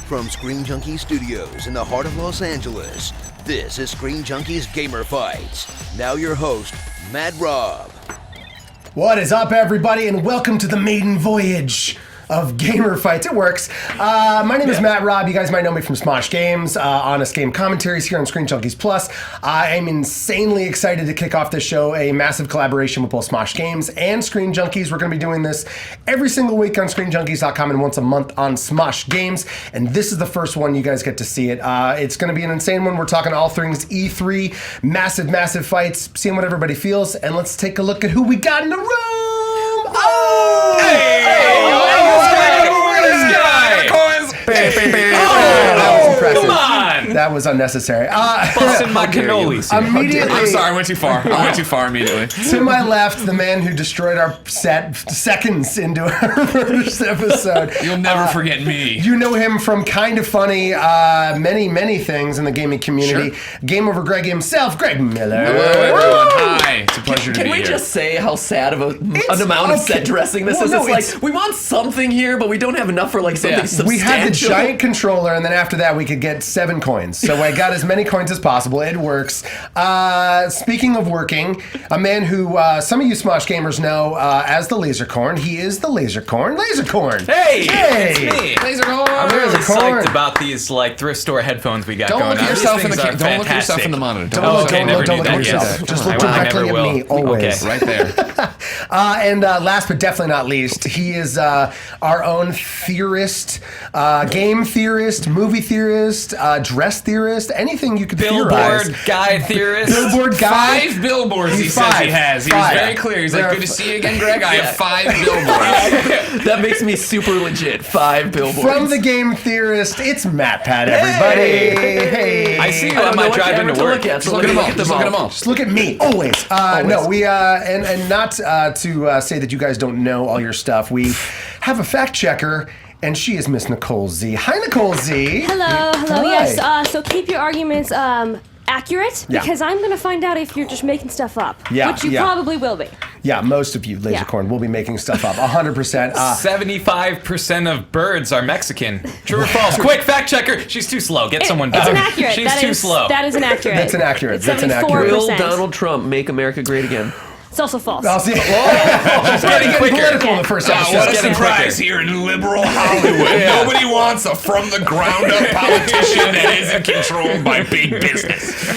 From Screen Junkies Studios in the heart of Los Angeles, this is Screen Junkies Gamer Fights. Now your host, Raub. What is up, everybody, and welcome to the maiden voyage of Gamer Fights. It works. My name is Raub. You guys might know me from Smosh Games, honest game commentaries here on Screen Junkies Plus. I am insanely excited to kick off this show, a massive collaboration with both Smosh Games and Screen Junkies. We're going to be doing this every single week on ScreenJunkies.com and once a month on Smosh Games, and this is the first one you guys get to see it. It's going to be an insane one. We're talking all things E3, massive fights, seeing what everybody feels, and let's take a look at who we got in the room. Oh! Come on! That was unnecessary. Busting my cannolis. Immediately. I'm sorry, I went too far. Immediately. To my left, the man who destroyed our set seconds into our first episode. You'll never forget me. You know him from Kind of Funny, many things in the gaming community. Sure. Game Over Greg himself, Greg Miller. Hello, everyone. Hi. It's a pleasure to be here. Can we just say how sad of an amount of set dressing this is? No, it's like, we want something here, but we don't have enough for like something substantial. We had the giant controller, and then after that, we could get 7 coins. So I got as many coins as possible. It works. Speaking of working, a man who some of you Smosh gamers know as the Lasercorn. He is the Lasercorn. Lasercorn. Hey! It's me. Lasercorn. I'm really Lasercorn. psyched about these like thrift store headphones we got Don't going look at on. yourself These in the things are don't look at yourself fantastic. in the monitor. Don't look at that. yourself. Yes. Just look I directly never at will. me, always. Right there. And last but definitely not least, he is our own theorist, game theorist, movie theorist, dress theorist, anything you could theorize. Billboard guy theorist. Billboard guy. 5 billboards he He's says five. he has. He Five. was very clear. He's like, good to see you again, Greg. I have 5 billboards. That makes me super legit. 5 billboards. From the game theorist, it's MatPat, everybody. Hey. I see you I on don't my know what drive camera into to work. look at, so Just look let at me them all. Just look at them all. Just look at me, always. No, we and not to say that you guys don't know all your stuff. We have a fact checker, and she is Miss Nikole Z. Hi, Nikole Z. Hello. Hi. Yes. So keep your arguments accurate, Yeah. because I'm gonna find out if you're just making stuff up. Yeah, Which you yeah. probably will be. Yeah, most of you, Lasercorn, will be making stuff up. 100%. 75% of birds are Mexican. True or false? Quick, fact checker. She's too slow. Get someone It's better. inaccurate. She's That too is- slow. That is inaccurate. That's inaccurate. It's That's inaccurate. 74%. Will Donald Trump make America great again? It's also false. I'll see. She's getting quicker. political in the first episode. What a getting surprise here in liberal Hollywood. Nobody wants a from-the-ground-up politician that isn't controlled by big business.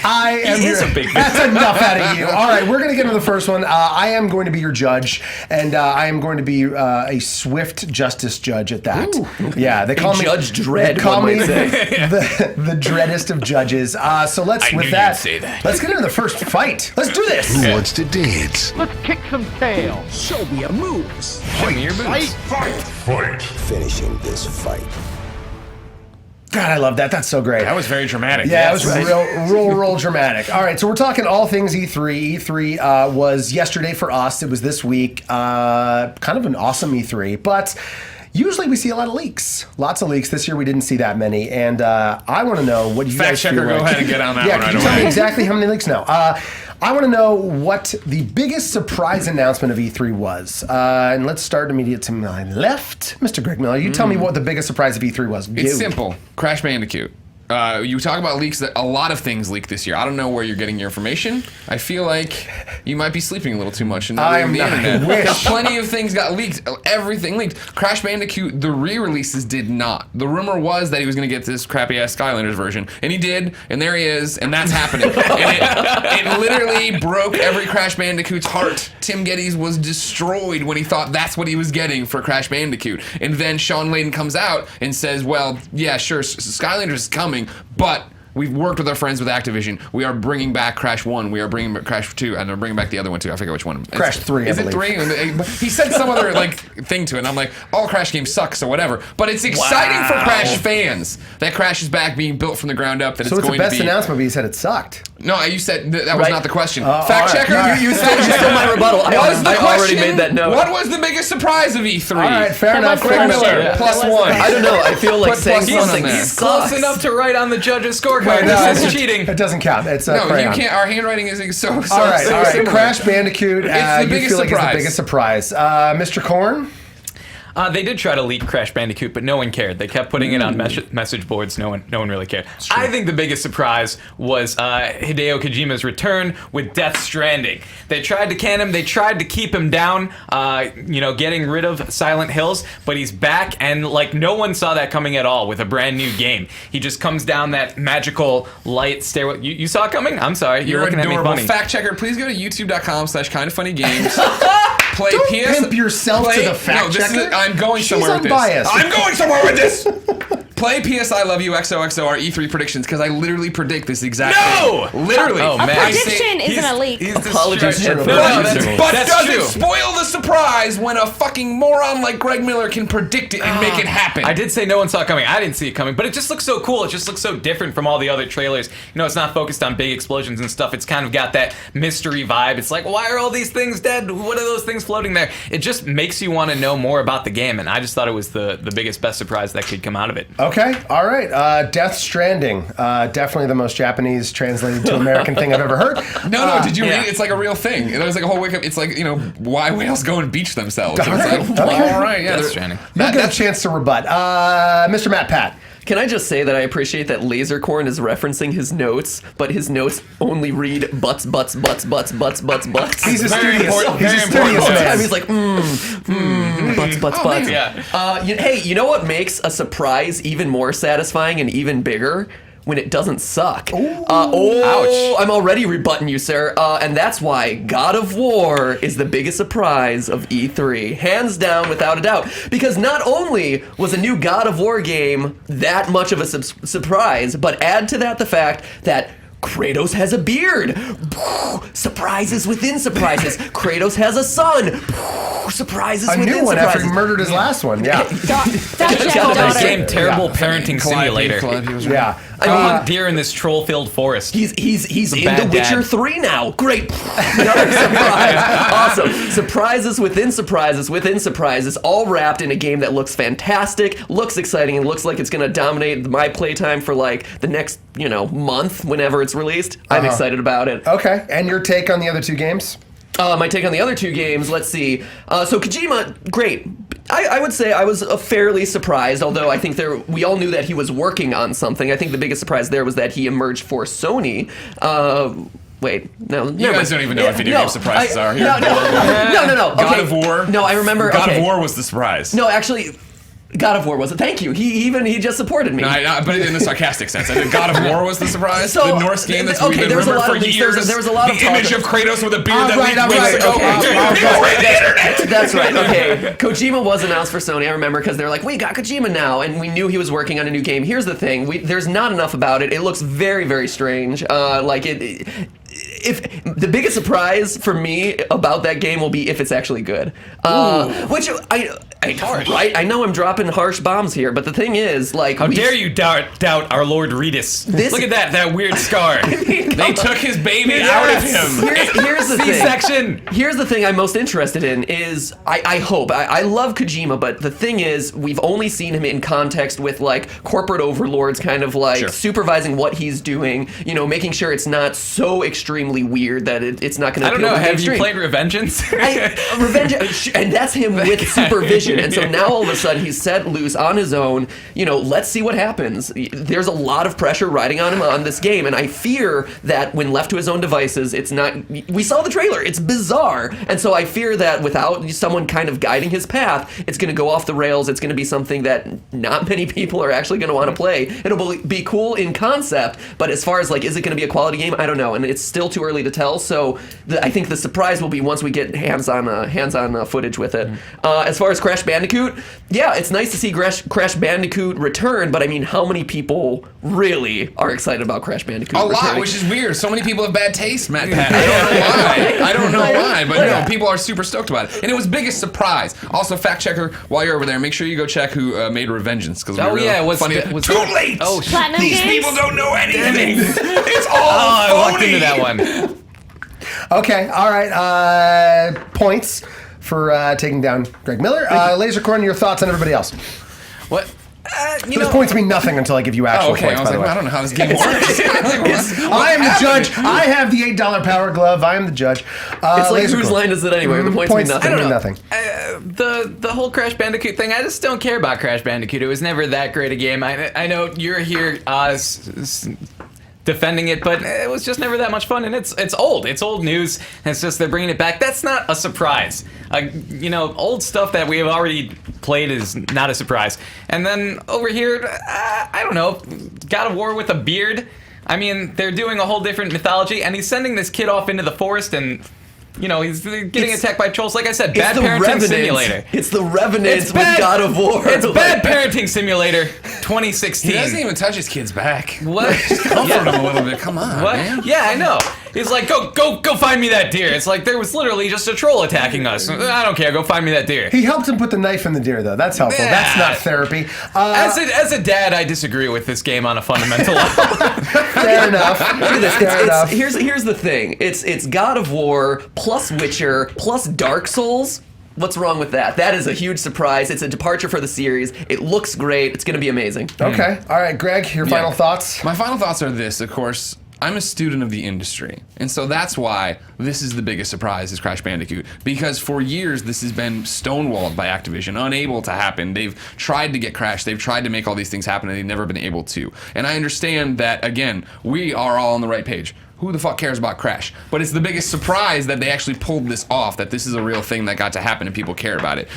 I am He is your- a big That's enough out of you. All right, we're going to get into the first one. I am going to be your judge, and I am going to be a swift justice judge at that. Yeah, they call me Judge Dredd, They call one me might say. the dreadest of judges. So let's I with knew that, you'd say that. let's get into the first fight. Let's do this. Who wants to dance? Let's kick some tail. Show me your moves. Show me your boots. Finishing this fight. God, I love that. That's so great. That was very dramatic. Yeah, it was right. real dramatic. All right, so we're talking all things E3. E3 was yesterday for us. It was this week. Kind of an awesome E3, but usually we see a lot of leaks. Lots of leaks. This year we didn't see that many, and I want to know what you Fact guys checker, feel go like. ahead and get on that yeah, one can right you tell me away. exactly how many leaks? No. I want to know what the biggest surprise announcement of E3 was. And let's start immediate to my left. Mr. Greg Miller, you tell me what the biggest surprise of E3 was. It's You. simple. Crash Bandicoot. You talk about leaks, that a lot of things leaked this year. I don't know where you're getting your information. I feel like you might be sleeping a little too much and not I reading the am not. internet. I wish. Because plenty of things got leaked. Everything leaked. Crash Bandicoot, the re-releases did not. The rumor was that he was going to get this crappy-ass Skylanders version. And he did, and there he is, and that's happening. And it literally broke every Crash Bandicoot's heart. Tim Geddes was destroyed when he thought that's what he was getting for Crash Bandicoot. And then Sean Layden comes out and says, well, yeah, sure, Skylanders is coming, but we've worked with our friends with Activision. We are bringing back Crash 1. We are bringing back Crash 2. And they're bringing back the other one, too. I forget which one. Crash 3, Is I it believe. 3? But he said some other thing to it. And I'm like, all Crash games suck, so whatever. But it's exciting for Crash fans that Crash is back being built from the ground up. That So it's it's the going best to be. announcement, but you said it sucked. No, you said that was Right. not the question. all Fact right. checker, All right. You stole my rebuttal. What was the I question? already made that note. What was the biggest surprise of E3? All right, fair That enough. was Fair the enough. question. Yeah. Plus That was the one. question. I don't know. I feel like Put saying plus one on something there. sucks. Close enough to write on the judge's scorecard. No, This is cheating. It doesn't count. It's No, crayon. you can't. Our handwriting is so. All right, all right. similar. Crash Bandicoot. It's the you biggest feel like it's the surprise. biggest surprise. Mr. Corn. They did try to leak Crash Bandicoot, but no one cared. They kept putting it on message boards. No one really cared. I think the biggest surprise was Hideo Kojima's return with Death Stranding. They tried to can him. They tried to keep him down, getting rid of Silent Hills, but he's back, and like no one saw that coming at all with a brand new game. He just comes down that magical light stairway. You saw it coming? I'm sorry. You're looking adorable. at me funny. Fact checker, please go to youtube.com/kindoffunnygames. Play Don't PS. pimp yourself to the fact checker. I'm going somewhere with unbiased. this. I'm going somewhere with this. Play PS I Love You XOXO our E3 predictions because I literally predict this exact thing. Literally. Oh, A man. prediction isn't a leak. Apologies, head No, producer. But That's doesn't true. spoil the surprise when a fucking moron like Greg Miller can predict it and make it happen. I did say no one saw it coming. I didn't see it coming, but it just looks so cool. It just looks so different from all the other trailers. It's not focused on big explosions and stuff. It's kind of got that mystery vibe. It's like, why are all these things dead? What are those things floating there? It just makes you want to know more about the game, and I just thought it was the biggest, best surprise that could come out of it. Okay, all right. Death Stranding. Definitely the most Japanese translated to American thing I've ever heard. No, did you yeah. read it? It's like a real thing. There's like a whole wake up. It's like, why whales go and beach themselves. All It's right, like, okay. all right, yeah. Death they're- Stranding. You'll get a chance to rebut. Mr. MatPat. Can I just say that I appreciate that Lasercorn is referencing his notes, but his notes only read butts. He's a Very studious, important, he's a very studious important. man. He's like, butts. Yeah. Hey, you know what makes a surprise even more satisfying and even bigger? When it doesn't suck. Ouch. I'm already rebutting you, sir. And that's why God of War is the biggest surprise of E3. Hands down, without a doubt. Because not only was a new God of War game that much of a surprise, but add to that the fact that Kratos has a beard. Surprises within surprises. Kratos has a son. Surprises A within new one surprises. after he murdered his last one. Yeah. That game, terrible parenting simulator. Calliope was right. Yeah. Go hunt deer in this troll-filled forest. He's in bad The Witcher dad. 3 now. Great. Another surprise. Awesome. Surprises within surprises, all wrapped in a game that looks fantastic, looks exciting, and looks like it's going to dominate my playtime for like the next, month whenever it's released. I'm excited about it. Okay. And your take on the other two games? My take on the other two games, let's see. So Kojima, great. I would say I was fairly surprised, although I think we all knew that he was working on something. I think the biggest surprise there was that he emerged for Sony. Wait, no. You guys don't even know what video game surprises are. No. God Okay. of War. No, I remember. God okay. of War was the surprise. No, actually, God of War was it. Thank you. He just supported me. No, but in the sarcastic sense. I think God of War was the surprise. So, the Norse game that's okay, we've been there was a rumored lot for of leaks. years. There was a lot of the talk image of Kratos with a beard that Right, leaked weeks ago. okay. People were in the internet. That's right. Okay, Kojima was announced for Sony. I remember because they're like, we got Kojima now, and we knew he was working on a new game. Here's the thing: there's not enough about it. It looks very, very strange. If the biggest surprise for me about that game will be if it's actually good, which I know I'm dropping harsh bombs here, but the thing is, like, How dare you doubt our Lord Regis? Look at that weird scar. They took his baby out of him. Here's the thing. C-section. Here's the thing I'm most interested in is I hope I love Kojima, but the thing is we've only seen him in context with like corporate overlords, kind of like supervising what he's doing, making sure it's not so extremely weird that it's not going to. I don't know. Have you played Revengeance? Revenge, and that's him with supervision. And so now all of a sudden he's set loose on his own. Let's see what happens. There's a lot of pressure riding on him on this game, and I fear that when left to his own devices, it's not. We saw the trailer; it's bizarre, and so I fear that without someone kind of guiding his path, it's going to go off the rails. It's going to be something that not many people are actually going to want to play. It'll be cool in concept, but as far as like, is it going to be a quality game? I don't know, and it's still too early to tell. So I think the surprise will be once we get hands-on footage with it. As far as Crash Bandicoot, yeah, it's nice to see Crash Bandicoot return, but I mean, how many people really are excited about Crash Bandicoot A lot, returning? which is weird. So many people have bad taste, MatPat. I don't know why, but people are super stoked about it. And it was biggest surprise. Also, fact checker, while you're over there, make sure you go check who made Revengeance, because was funny. was Too late. Oh, Platinum These Games? people don't know anything. It's all I phony. walked into that one. Okay, all right. Points for taking down Greg Miller. Lasercorn, your thoughts on everybody else? What? Those points mean nothing until I give you actual Okay, points, I was by the like, way. I don't know how this game works. I am the judge. I have the $8 power glove. I am the judge. It's like, whose line is it anyway? The points mean nothing. mean nothing. The whole Crash Bandicoot thing, I just don't care about Crash Bandicoot. It was never that great a game. I know you're here defending it, but it was just never that much fun, and it's old. It's old news. And it's just they're bringing it back. That's not a surprise. Old stuff that we have already played is not a surprise. And then over here, I don't know, God of War with a beard. I mean, they're doing a whole different mythology, and he's sending this kid off into the forest and. He's getting attacked by trolls. Like I said, bad parenting simulator. It's the Revenant with God of War. It's bad parenting simulator 2016. He doesn't even touch his kid's back. What? Just comfort him a little bit. Come on, What? man. Yeah, I know. He's like, go find me that deer. It's like there was literally just a troll attacking us. I don't care. Go find me that deer. He helped him put the knife in the deer, though. That's helpful. That's not therapy. As a dad, I disagree with this game on a fundamental level. Fair enough. Fair enough. Here's the thing. It's God of War plus Witcher plus Dark Souls. What's wrong with that? That is a huge surprise. It's a departure for the series. It looks great. It's going to be amazing. Okay. All right, Greg, your final thoughts? My final thoughts are this, of course. I'm a student of the industry, and so that's why this is the biggest surprise is Crash Bandicoot, because for years this has been stonewalled by Activision, unable to happen. They've tried to get Crash, they've tried to make all these things happen, and they've never been able to. And I understand that, again, we are all on the right page. Who the fuck cares about Crash? But it's the biggest surprise that they actually pulled this off, that this is a real thing that got to happen and people care about it.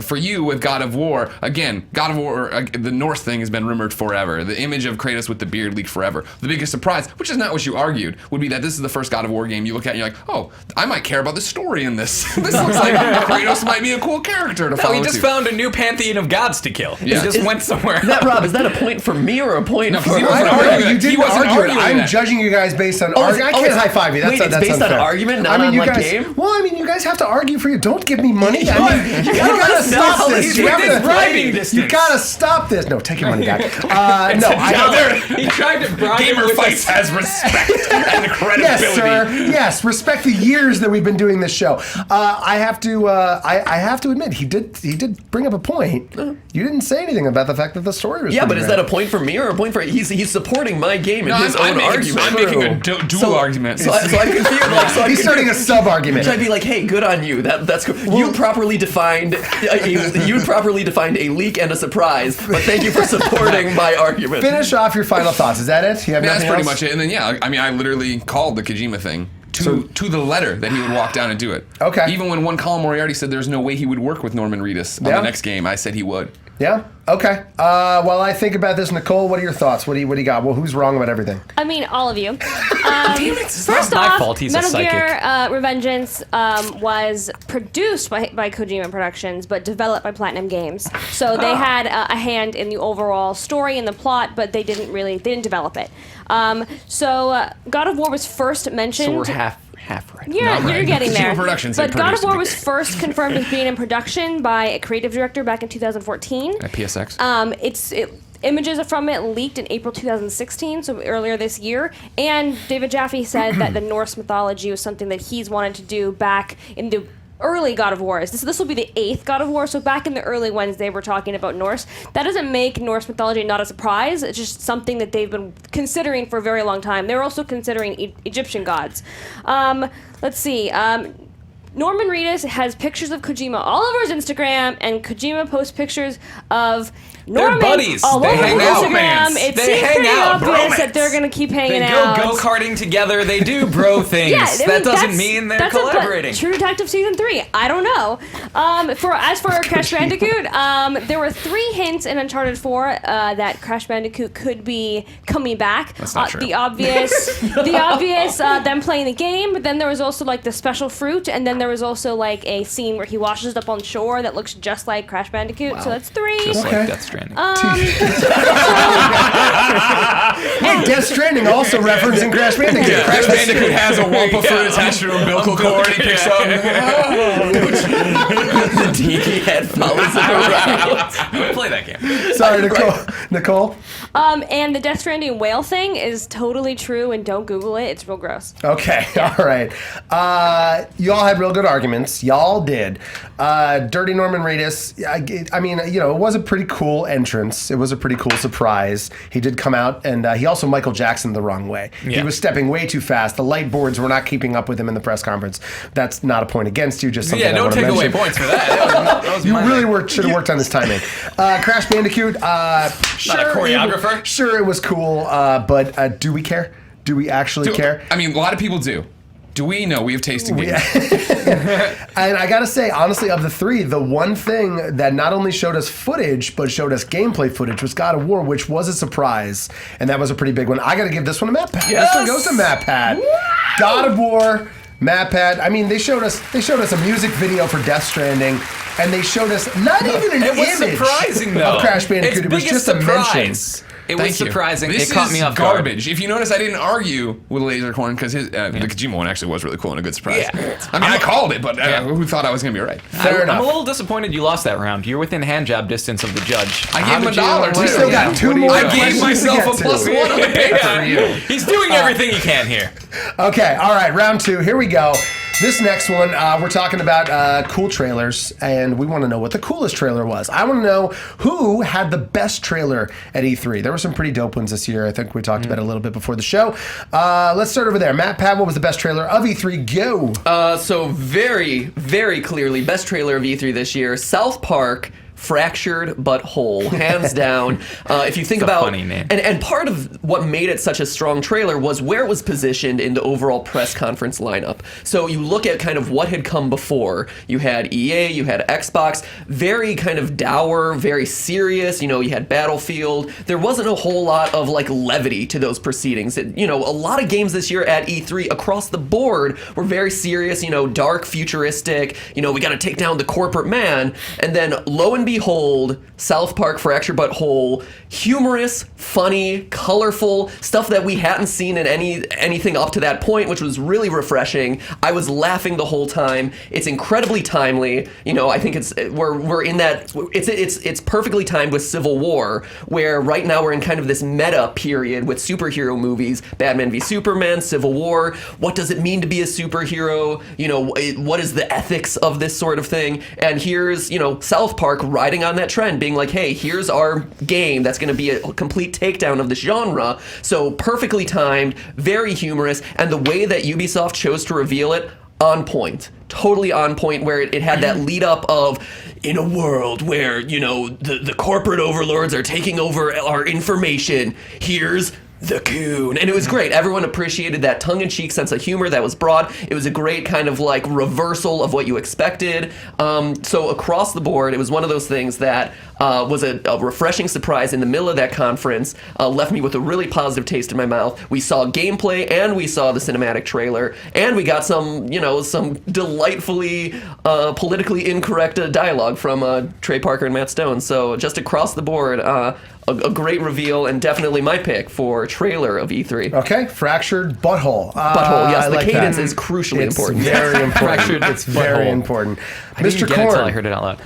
For you, with God of War, again, God of War, the Norse thing has been rumored forever. The image of Kratos with the beard leaked forever. The biggest surprise, which is not what you argued, would be that this is the first God of War game you look at and you're like, oh, I might care about the story in this. This looks like Kratos might be a cool character to follow. No, he just found a new pantheon of gods to kill. Yeah. He just went somewhere. Rob, is that a point for me or a point for... he wasn't arguing. You didn't argue it. I'm judging you guys based on argument. I can't high-five you. That's it's based unfair. on argument, not on you like guys, game? Well, you guys have to argue for you. Don't give me money. You gotta stop this. He's within driving distance. You gotta stop this. No, take your money back. He tried to bribe Gamer with Fights has respect and credibility. Yes, sir. Yes, respect the years that we've been doing this show. I have to admit, he did bring up a point. You didn't say anything about the fact that the story was. Yeah, but pretty is great. that a point for me or a point for... He's supporting my game in his own argument. I'm making a dual argument. So I'm confused. He's starting a sub-argument. Should I be like, hey, good on you. That's cool. You properly defined a leak and a surprise, but thank you for supporting my argument. Finish off your final thoughts. Is that it? You have That's nothing pretty else? much it. And then, I literally called the Kojima thing to the letter that he would walk down and do it. Okay. Even when one Colin Moriarty said there's no way he would work with Norman Reedus on the next game, I said he would. Yeah? Okay. While I think about this, Nikole, what are your thoughts? What do you got? Well, who's wrong about everything? I mean, all of you. not First my off, fault, he's a Metal psychic. Gear Revengeance was produced by Kojima Productions, but developed by Platinum Games. So they had a hand in the overall story and the plot, but they didn't develop it. So God of War was first mentioned. So we're half right. Yeah, you're getting there. Kojima Productions had But God of produced War the was first confirmed as being in production by a creative director back in 2014. At PSX. Images from it leaked in April 2016, so earlier this year. And David Jaffe said that the Norse mythology was something that he's wanted to do back in the early God of Wars. This will be the 8th God of War, so back in the early ones they were talking about Norse. That doesn't make Norse mythology not a surprise. It's just something that they've been considering for a very long time. They were also considering Egyptian gods. Let's see. Norman Reedus has pictures of Kojima all over his Instagram, and Kojima posts pictures of Norman buddies. all They over hang his out, Instagram. man. It They seems hang pretty out, obvious that they're going to keep hanging They out. go go-karting together. They do bro things. Yeah, I mean, that doesn't that's- mean they're that's collaborating. True Detective Season 3. I don't know. As for Crash Bandicoot, there were 3 hints in Uncharted 4 that Crash Bandicoot could be coming back. That's not true. The obvious, them playing the game, but then there was also like the special fruit, and then there was also like a scene where he washes up on shore that looks just like Crash Bandicoot. So that's 3. Just Okay. like Death Stranding. Hey, Death Stranding also referencing Crash Bandicoot. Yeah, Crash Bandicoot has a Wumpa fruit attached to an umbilical cord. He picks up. The tiki head follows him around. Play that game. Sorry, Nicole. Nikole? And the Death Stranding whale thing is totally true, and don't Google it. It's real gross. Okay, all right. Y'all had real good arguments. Y'all did. Dirty Norman Reedus, I mean, you know, it was a pretty cool entrance. It was a pretty cool surprise. He did come out, and he also Michael Jacksoned the wrong way. Yeah. He was stepping way too fast. The light boards were not keeping up with him in the press conference. That's not a point against you, just something I don't want to take mention. away points for that. That was You my really thing. should have worked on this timing. Crash Bandicoot, sure, Not a choreographer? Sure, it was cool, but do we care? Do we actually care? I mean, a lot of people do. Do we? No, we have tasting games. And I gotta say, honestly, of the three, the one thing that not only showed us footage, but showed us gameplay footage was God of War, which was a surprise. And that was a pretty big one. I gotta give this one to MatPat. Yes! This one goes to MatPat. God of War, MatPat. I mean, they showed us a music video for Death Stranding, and they showed us not even an It was image surprising, though. of Crash Bandicoot. It was biggest just a mention. surprise. It Thank was you. surprising. This It caught is me off guard. garbage. If you notice, I didn't argue with Lasercorn because the Kojima one actually was really cool and a good surprise. Yeah. I mean, I called it, but who thought I was going to be right? Fair enough. I'm a little disappointed you lost that round. You're within hand job distance of the judge. I gave him $1 too. We still got two more I gave questions to myself get a to. +1 on the paper for you. He's doing everything he can here. Okay, all right, round two. Here we go. This next one, we're talking about cool trailers, and we want to know what the coolest trailer was. I want to know who had the best trailer at E3. There were some pretty dope ones this year. I think we talked about it a little bit before the show. Let's start over there. MatPat, what was the best trailer of E3? Go. So very, very clearly, best trailer of E3 this year, South Park. Fractured but whole, hands down. If you think It's a about, funny name. and part of what made it such a strong trailer was where it was positioned in the overall press conference lineup. So you look at kind of what had come before. You had EA, you had Xbox, very kind of dour, very serious. You know, you had Battlefield. There wasn't a whole lot of like levity to those proceedings. You know, a lot of games this year at E3 across the board were very serious. You know, dark, futuristic. You know, we got to take down the corporate man, and then lo and behold, South Park Fractured But Whole, humorous, funny, colorful, stuff that we hadn't seen in anything up to that point, which was really refreshing. I was laughing the whole time. It's incredibly timely. You know, I think we're in that it's perfectly timed with Civil War, where right now we're in kind of this meta period with superhero movies, Batman v Superman, Civil War. What does it mean to be a superhero? You know, what is the ethics of this sort of thing? And here's, you know, South Park riding on that trend, being like, hey, here's our game that's going to be a complete takedown of this genre. So perfectly timed, very humorous, and the way that Ubisoft chose to reveal it, on point. Totally on point, where it had that lead up of, in a world where, you know, the corporate overlords are taking over our information, here's the Coon. And it was great. Everyone appreciated that tongue-in-cheek sense of humor that was brought. It was a great kind of like reversal of what you expected. So across the board, it was one of those things that was a refreshing surprise in the middle of that conference, left me with a really positive taste in my mouth. We saw gameplay and we saw the cinematic trailer, and we got some, you know, some delightfully politically incorrect dialogue from Trey Parker and Matt Stone. So just across the board, a great reveal, and definitely my pick for trailer of E3. Okay, Fractured Butthole. Butthole, yes, I the like cadence that. is crucially It's important. very important. Fractured It's very Butthole. important. I didn't Mr. get it until I Korn. heard it out loud.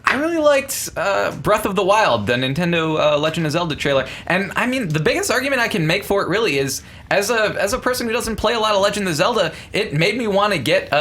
I really liked Breath of the Wild, the Nintendo Legend of Zelda trailer, and I mean the biggest argument I can make for it really is as a person who doesn't play a lot of Legend of Zelda, it made me want to get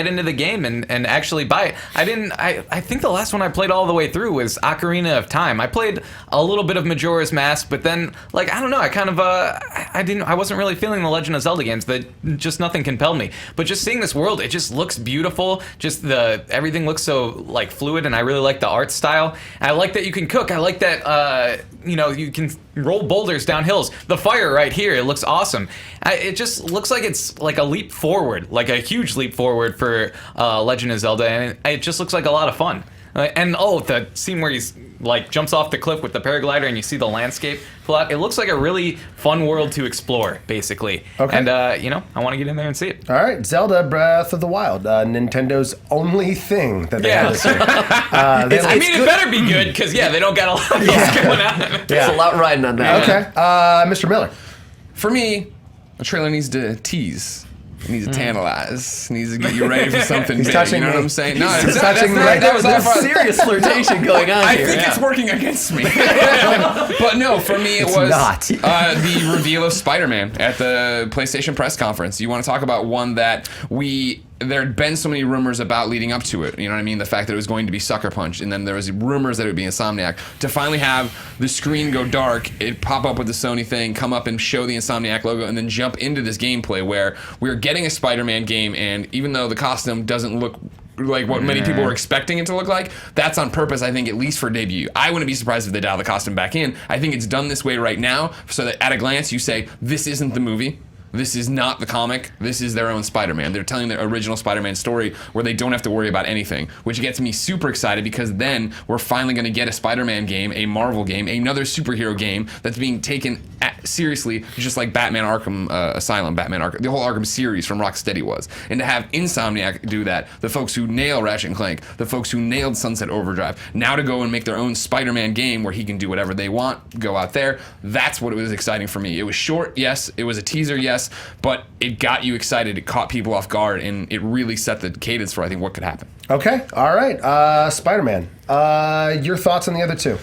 into the game and actually buy it. I think the last one I played all the way through was Ocarina of Time. I played a little bit of Majora's Mask, but then like I don't know, I kind of I wasn't really feeling the Legend of Zelda games. That just nothing compelled me. But just seeing this world, it just looks beautiful. Just everything looks so like fluid, and I really like the art style. I like that you can cook. I like that you can roll boulders down hills. The fire right here, it looks awesome. It just looks like it's like a leap forward, like a huge leap forward for Legend of Zelda, and it just looks like a lot of fun. And the scene where he's like jumps off the cliff with the paraglider and you see the landscape plot. It looks like a really fun world to explore, basically. Okay. And I want to get in there and see it. All right, Zelda Breath of the Wild, Nintendo's only thing that they have this year. It better be good because they don't got a lot of those going on. There's a lot riding on that. Okay, Mr. Miller. For me, a trailer needs to tease Needs to tantalize. Needs to get you ready for something big. touching You know me. what I'm saying? No, He's it's touching me right that there. was all fun. Serious flirtation going on I here. think it's working against me. But no, for me it was not. The reveal of Spider-Man at the PlayStation press conference. You want to talk about one that there had been so many rumors about leading up to it. You know what I mean? The fact that it was going to be Sucker Punch, and then there was rumors that it would be Insomniac. To finally have the screen go dark, it pop up with the Sony thing, come up and show the Insomniac logo, and then jump into this gameplay where we're getting a Spider-Man game, and even though the costume doesn't look like what many people were expecting it to look like, that's on purpose, I think, at least for debut. I wouldn't be surprised if they dial the costume back in. I think it's done this way right now, so that at a glance you say, this isn't the movie. This is not the comic. This is their own Spider-Man. They're telling their original Spider-Man story where they don't have to worry about anything, which gets me super excited because then we're finally going to get a Spider-Man game, a Marvel game, another superhero game that's being taken seriously, just like Batman Arkham Asylum, Batman Arkham, the whole Arkham series from Rocksteady was. And to have Insomniac do that, the folks who nail Ratchet and Clank, the folks who nailed Sunset Overdrive, now to go and make their own Spider-Man game where he can do whatever they want, go out there, that's what was exciting for me. It was short, yes. It was a teaser, yes. But it got you excited. It caught people off guard, and it really set the cadence for, I think, what could happen. Okay, all right. Spider-Man. Your thoughts on the other two?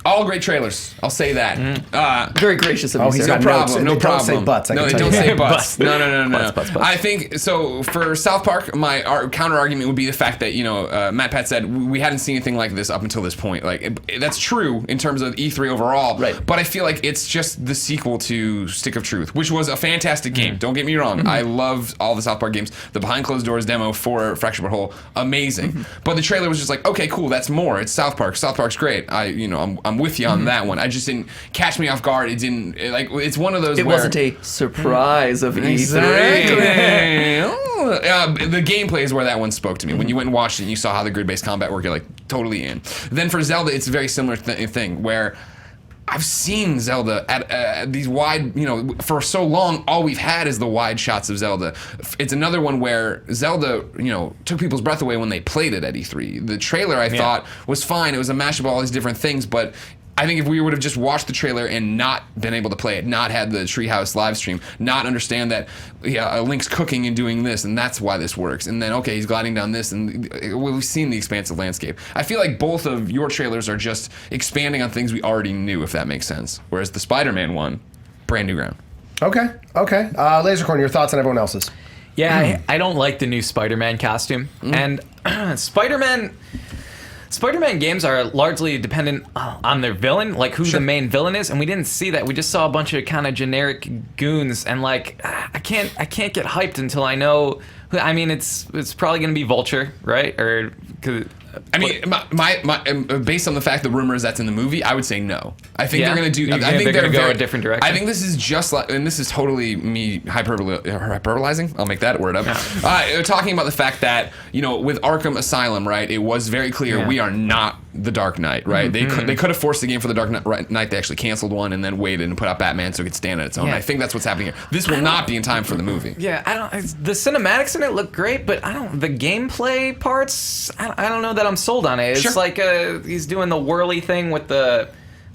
All great trailers. I'll say that. Very gracious of you, he's sir. got No problem. notes, and No they problem. don't say butts. I No, can they tell don't you say that. butts. No. Butts. I think so. For South Park, my counter argument would be the fact that MatPat said we hadn't seen anything like this up until this point. Like that's true in terms of E3 overall. Right. But I feel like it's just the sequel to Stick of Truth, which was a fantastic game. Don't get me wrong. I love all the South Park games. The behind closed doors demo for Fractured But Whole, amazing. But the trailer was just like, okay, cool. That's more. It's South Park. South Park's great. I'm with you on that one. I just didn't catch me off guard. It didn't it's one of those. It where wasn't a surprise of E3. Exactly. The gameplay is where that one spoke to me. When you went and watched it and you saw how the grid-based combat worked, you're like totally in. Then for Zelda, it's a very similar thing where I've seen Zelda at these wide, for so long, all we've had is the wide shots of Zelda. It's another one where Zelda, took people's breath away when they played it at E3. The trailer, I thought, was fine. It was a mashup of all these different things, but I think if we would have just watched the trailer and not been able to play it, not had the Treehouse live stream, not understand that Link's cooking and doing this, and that's why this works, and then okay, he's gliding down this, and we've seen the expansive landscape. I feel like both of your trailers are just expanding on things we already knew, if that makes sense. Whereas the Spider-Man one, brand new ground. Okay. Lasercorn, your thoughts on everyone else's? Yeah, I don't like the new Spider-Man costume. And Spider-Man games are largely dependent on their villain, like who the main villain is, and we didn't see that. We just saw a bunch of kind of generic goons, and like I can't get hyped until I know. I mean, it's probably gonna be Vulture, right? Or I mean, my based on the fact the rumor is that's in the movie, I would say no. I think they're going to do. I think they're going to go a different direction. I think this is just like, and this is totally me hyperbolizing. I'll make that word up. Talking about the fact that with Arkham Asylum, right? It was very clear we are not the Dark Knight, right? Mm-hmm. They could have forced the game for the Dark Knight. They actually canceled one and then waited and put out Batman so it could stand on its own. Yeah. I think that's what's happening here. This will not be in time for the movie. Yeah, the cinematics in it look great, but the gameplay parts, I don't know that I'm sold on it. It's like he's doing the whirly thing with the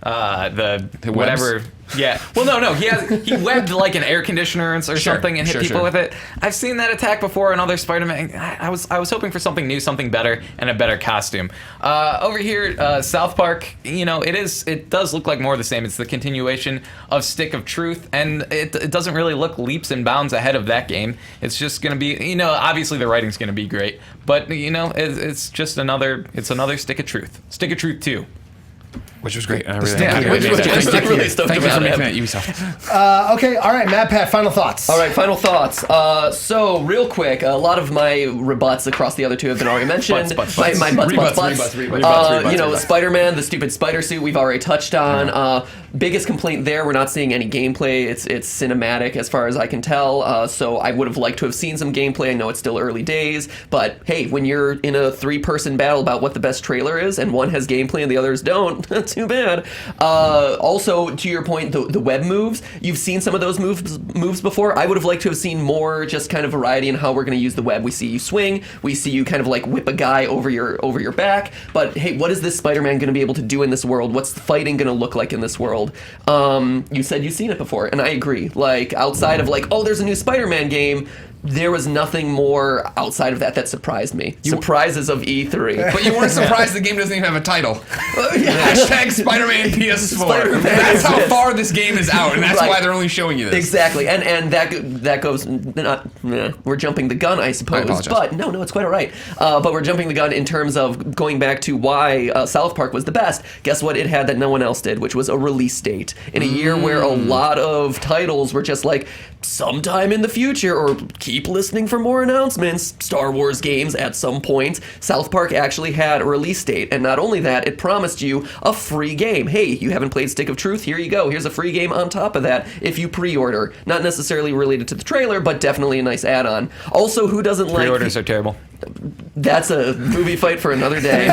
whatever. Webs? Yeah. Well, no. He webbed like an air conditioner or something and hit people with it. I've seen that attack before in other Spider-Man. I was hoping for something new, something better, and a better costume. Over here, South Park, it does look like more of the same. It's the continuation of Stick of Truth, and it doesn't really look leaps and bounds ahead of that game. It's just going to be, obviously the writing's going to be great, but it's just another Stick of Truth. Stick of Truth 2. Which was great. I really Really stoked Thank you about for making it. that, Ubisoft. Okay, all right, MatPat, final thoughts. All right, final thoughts. So, real quick, a lot of my rebuts across the other two have been already mentioned. Butts. My butts. Rebuts. Spider-Man, the stupid spider suit, we've already touched on. Biggest complaint there, we're not seeing any gameplay. It's cinematic as far as I can tell. So I would have liked to have seen some gameplay. I know it's still early days, but hey, when you're in a 3-person battle about what the best trailer is, and one has gameplay and the others don't, too bad. Also, to your point, the web moves, you've seen some of those moves before. I would have liked to have seen more just kind of variety in how we're going to use the web. We see you swing, we see you kind of like whip a guy over your back, but hey, what is this Spider-Man going to be able to do in this world? What's the fighting going to look like in this world? You said you've seen it before, and I agree. Like, outside of like, oh, there's a new Spider-Man game, there was nothing more outside of that surprised me. Surprises of E3. But you weren't surprised the game doesn't even have a title. Hashtag Spider-Man PS4. Spider-Man. That's how far this game is out, and that's Right. why they're only showing you this. Exactly, and that goes. We're jumping the gun, I suppose. apologize. But no, it's quite all right. But we're jumping the gun in terms of going back to why South Park was the best. Guess what? It had that no one else did, which was a release date in a year where a lot of titles were just like sometime in the future, or keep listening for more announcements. Star Wars games at some point. South Park actually had a release date, and not only that, it promised you a free game. Hey, you haven't played Stick of Truth? Here you go. Here's a free game on top of that if you pre-order. Not necessarily related to the trailer, but definitely a nice add-on. Also, who doesn't like... Pre-orders are terrible. That's a movie fight for another day.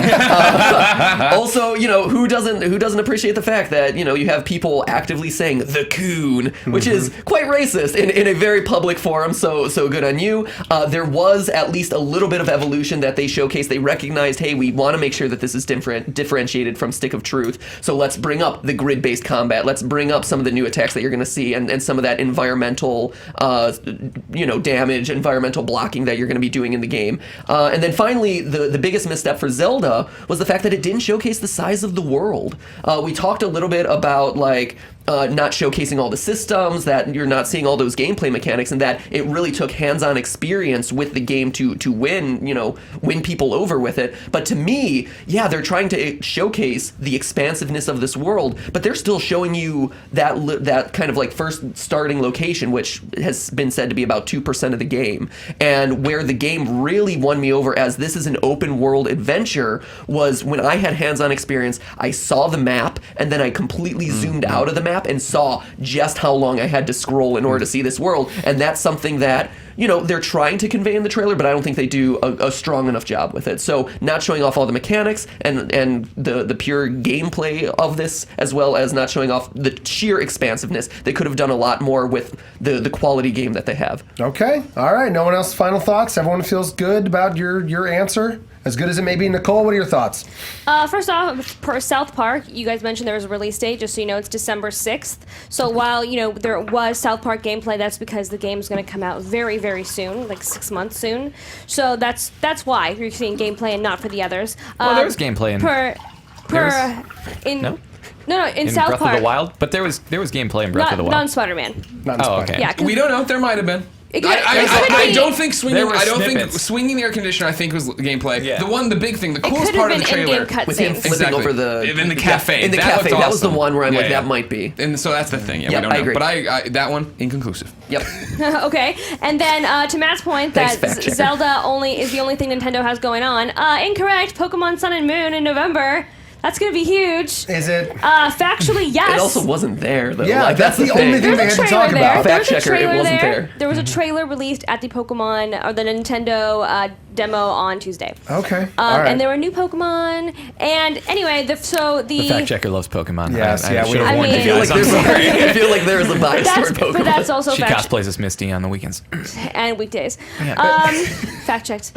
Also, who doesn't appreciate the fact that you have people actively saying the coon, which is quite racist in a very public forum. So good on you. There was at least a little bit of evolution that they showcased. They recognized, hey, we want to make sure that this is differentiated from Stick of Truth. So let's bring up the grid-based combat. Let's bring up some of the new attacks that you're going to see, and some of that environmental, damage, environmental blocking that you're going to be doing in the game. And then finally, the biggest misstep for Zelda was the fact that it didn't showcase the size of the world. We talked a little bit about not showcasing all the systems, that you're not seeing all those gameplay mechanics, and that it really took hands-on experience with the game to win people over with it. But to me, yeah, they're trying to showcase the expansiveness of this world, but they're still showing you that kind of first starting location, which has been said to be about 2% of the game. And where the game really won me over as this is an open world adventure was when I had hands-on experience. I saw the map, and then I completely zoomed out of the map and saw just how long I had to scroll in order to see this world. And that's something that they're trying to convey in the trailer, but I don't think they do a strong enough job with it. So not showing off all the mechanics and the pure gameplay of this, as well as not showing off the sheer expansiveness. They could have done a lot more with the quality game that they have. Okay. All right. No one else final thoughts? Everyone feels good about your answer? As good as it may be. Nikole, what are your thoughts? First off, per South Park, you guys mentioned there was a release date, just so you know, it's December 6th. So while, there was South Park gameplay, that's because the game's going to come out very, very soon, 6 months soon. So that's why you're seeing gameplay and not for the others. Well, there was gameplay in South Breath Park. of the Wild, but there was gameplay in Breath of the Wild. Non-Spider-Man. Oh, okay. Yeah, We don't know. There might have been. I don't think swinging. There were I don't think snippets. swinging the air conditioner. I think was gameplay. Yeah. The big thing, the It coolest could part have of the been trailer. in-game With him cutscenes. flipping over the... in the cafe. In the That cafe. looked That was the awesome. one where I'm like, Yeah. that might be. And so that's the thing. Yeah, Yep, we don't I know. agree. But I that one inconclusive. Yep. Okay, and then to Matt's point Thanks, that fact checker. Zelda is the only thing Nintendo has going on. Incorrect. Pokemon Sun and Moon in November. That's gonna be huge. Is it? Factually, yes. It also wasn't there, though. Yeah, that's the thing. only thing they There's had a to talk trailer there. about. There was a Fact checker, it trailer wasn't there. There was a trailer released at the Pokemon or the Nintendo demo on Tuesday. Okay. All right. And there were new Pokemon. And anyway, the fact checker loves Pokemon. Yes, yeah, we should have don't- warned I you mean- guys. I'm sorry. I feel like there's a bias toward Pokemon. But that's also She fact cosplays as Misty on the weekends. and weekdays. Fact checked.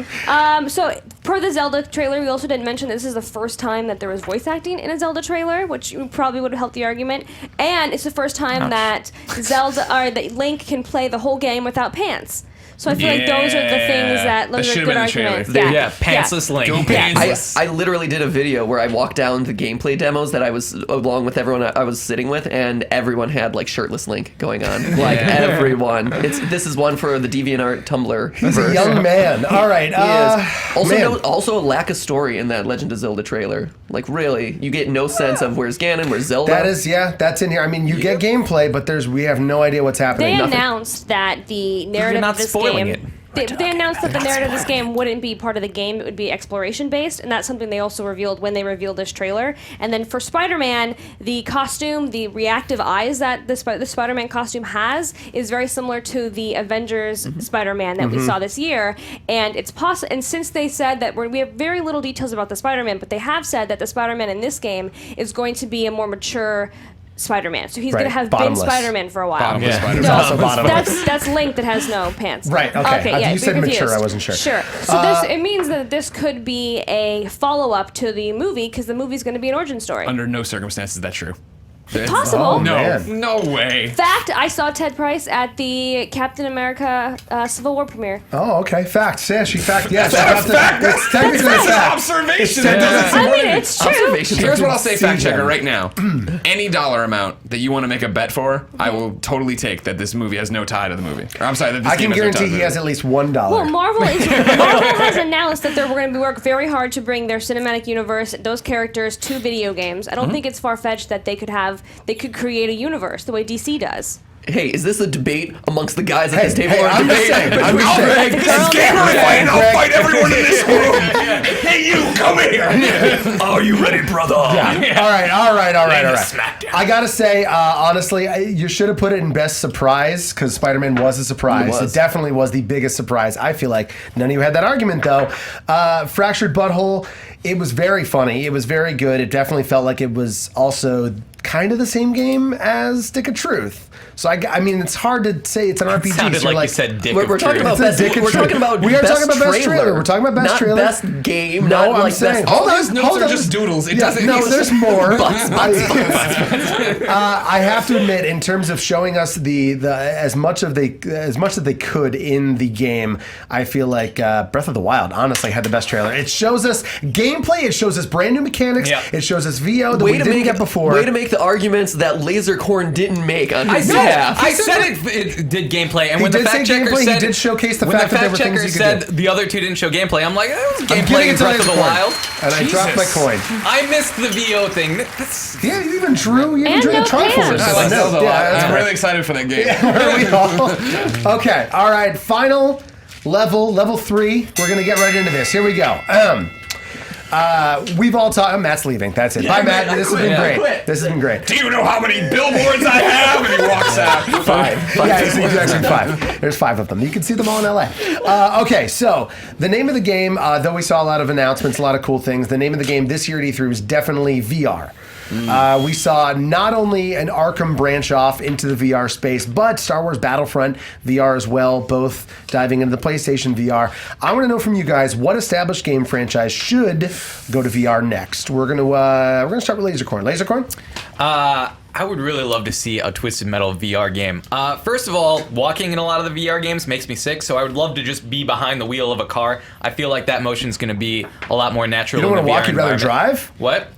So per the Zelda trailer, we also didn't mention this is the first time that there was voice acting in a Zelda trailer, which probably would have helped the argument. And it's the first time that that Link can play the whole game without pants. So I feel like those are the things that That those are should've good been the trailer. arguments. Yeah, pantsless Link. Go pants. I literally did a video where I walked down the gameplay demos that I was along with everyone I was sitting with, and everyone had shirtless Link going on. Everyone. This is one for the DeviantArt Tumblr. He's a young man. All right. He is. Man. Also a lack of story in that Legend of Zelda trailer. Really, you get no sense of where's Ganon, where's Zelda. That's in here. I mean, you get gameplay, but we have no idea what's happening. They Nothing. announced that the narrative not of this spoiling game. it. They announced that the narrative of this game wouldn't be part of the game; it would be exploration based, and that's something they also revealed when they revealed this trailer. And then for Spider-Man, the costume, the reactive eyes that the Spider-Man costume has, is very similar to the Avengers Spider-Man that we saw this year. And it's possible. And since they said that we have very little details about the Spider-Man, but they have said that the Spider-Man in this game is going to be a more mature Spider-Man. So he's Right, going to have bottomless. also Spider-Man for a while. Bottomless Yeah. Spider-Man. No, also bottomless. that's Link that has no pants. Right, okay. You you're said mature, confused. I wasn't sure. Sure. So it means that this could be a follow-up to the movie because the movie's going to be an origin story. Under no circumstances is that true. Possible. Oh, No, man. no way. Fact, I saw Ted Price at the Captain America Civil War premiere. Oh, okay. Fact. Sashi, fact. Yes. That's fact. It's technically a That's fact. observation. It doesn't That's seem I mean, it's true. Observations. Here's what I'll say, fact Season. checker, right now. Any dollar amount that you want to make a bet for, I will totally take that this movie has no tie to the movie. Or, I'm sorry, that this I can game has no tie guarantee to he the has movie. at least $1. Well, Marvel has announced that they're going to work very hard to bring their cinematic universe, those characters, to video games. I don't think it's far-fetched that they could create a universe the way DC does. Hey, is this a debate amongst the guys at this table? hey, or a I'm debate just saying, I'm between just saying. Greg? This is Gamer fight, and I'll Greg. fight everyone in this room. Hey, you, come here. Are you ready, brother? All right. Smackdown. I gotta say, honestly, you should have put it in best surprise because Spider-Man was a surprise. It was. It definitely was the biggest surprise. I feel like none of you had that argument though. Fractured Butthole. It was very funny. It was very good. It definitely felt like it was also kind of the same game as Stick of Truth. So I mean, it's hard to say it's an RPG. Sounded so like you're you said dick We're of talking truth. about It's a best. dick and We're truth. talking about. We are best talking about best trailer. We're talking about best not trailer. best game. No, not I'm like saying. best. All his notes are just doodles. It doesn't. No, there's more. Butts, I have to admit, in terms of showing us the as much as they could in the game, I feel like Breath of the Wild honestly had the best trailer. It shows us gameplay. It shows us brand new mechanics. Yeah. It shows us VO that we didn't get before. Way to make the arguments that Lasercorn didn't make on I his said, behalf. I said it did gameplay, and He when the did say fact checker gameplay, he said did showcase the when fact the that there fact were things checker you said could do. the other two didn't show gameplay, I'm like, it was I'm gameplay giving in it to Breath of the Lasercorn. Wild. And I dropped my coin. I missed the VO thing. That's, Yeah, you even drew. You even And drew the no Triforce. hands. I like those a lot. that's I'm right. really excited for that game. Are we all? Okay, all right. Final level 3. We're gonna get right into this. Here we go. We've all talked. Matt's leaving. That's it. Bye, Matt. This has been great. This has been great. Do you know how many billboards I have? And he walks out. 5. Yeah, it's actually 5. There's 5 of them. You can see them all in LA. Okay, so the name of the game, though we saw a lot of announcements, a lot of cool things, the name of the game this year at E3 was definitely VR. We saw not only an Arkham branch off into the VR space, but Star Wars Battlefront VR as well, both diving into the PlayStation VR. I want to know from you guys what established game franchise should go to VR next. We're gonna start with Lasercorn. Lasercorn? I would really love to see a Twisted Metal VR game. First of all, walking in a lot of the VR games makes me sick, so I would love to just be behind the wheel of a car. I feel like that motion's going to be a lot more natural. You don't in want the to VR walk, you'd rather environment. drive? What?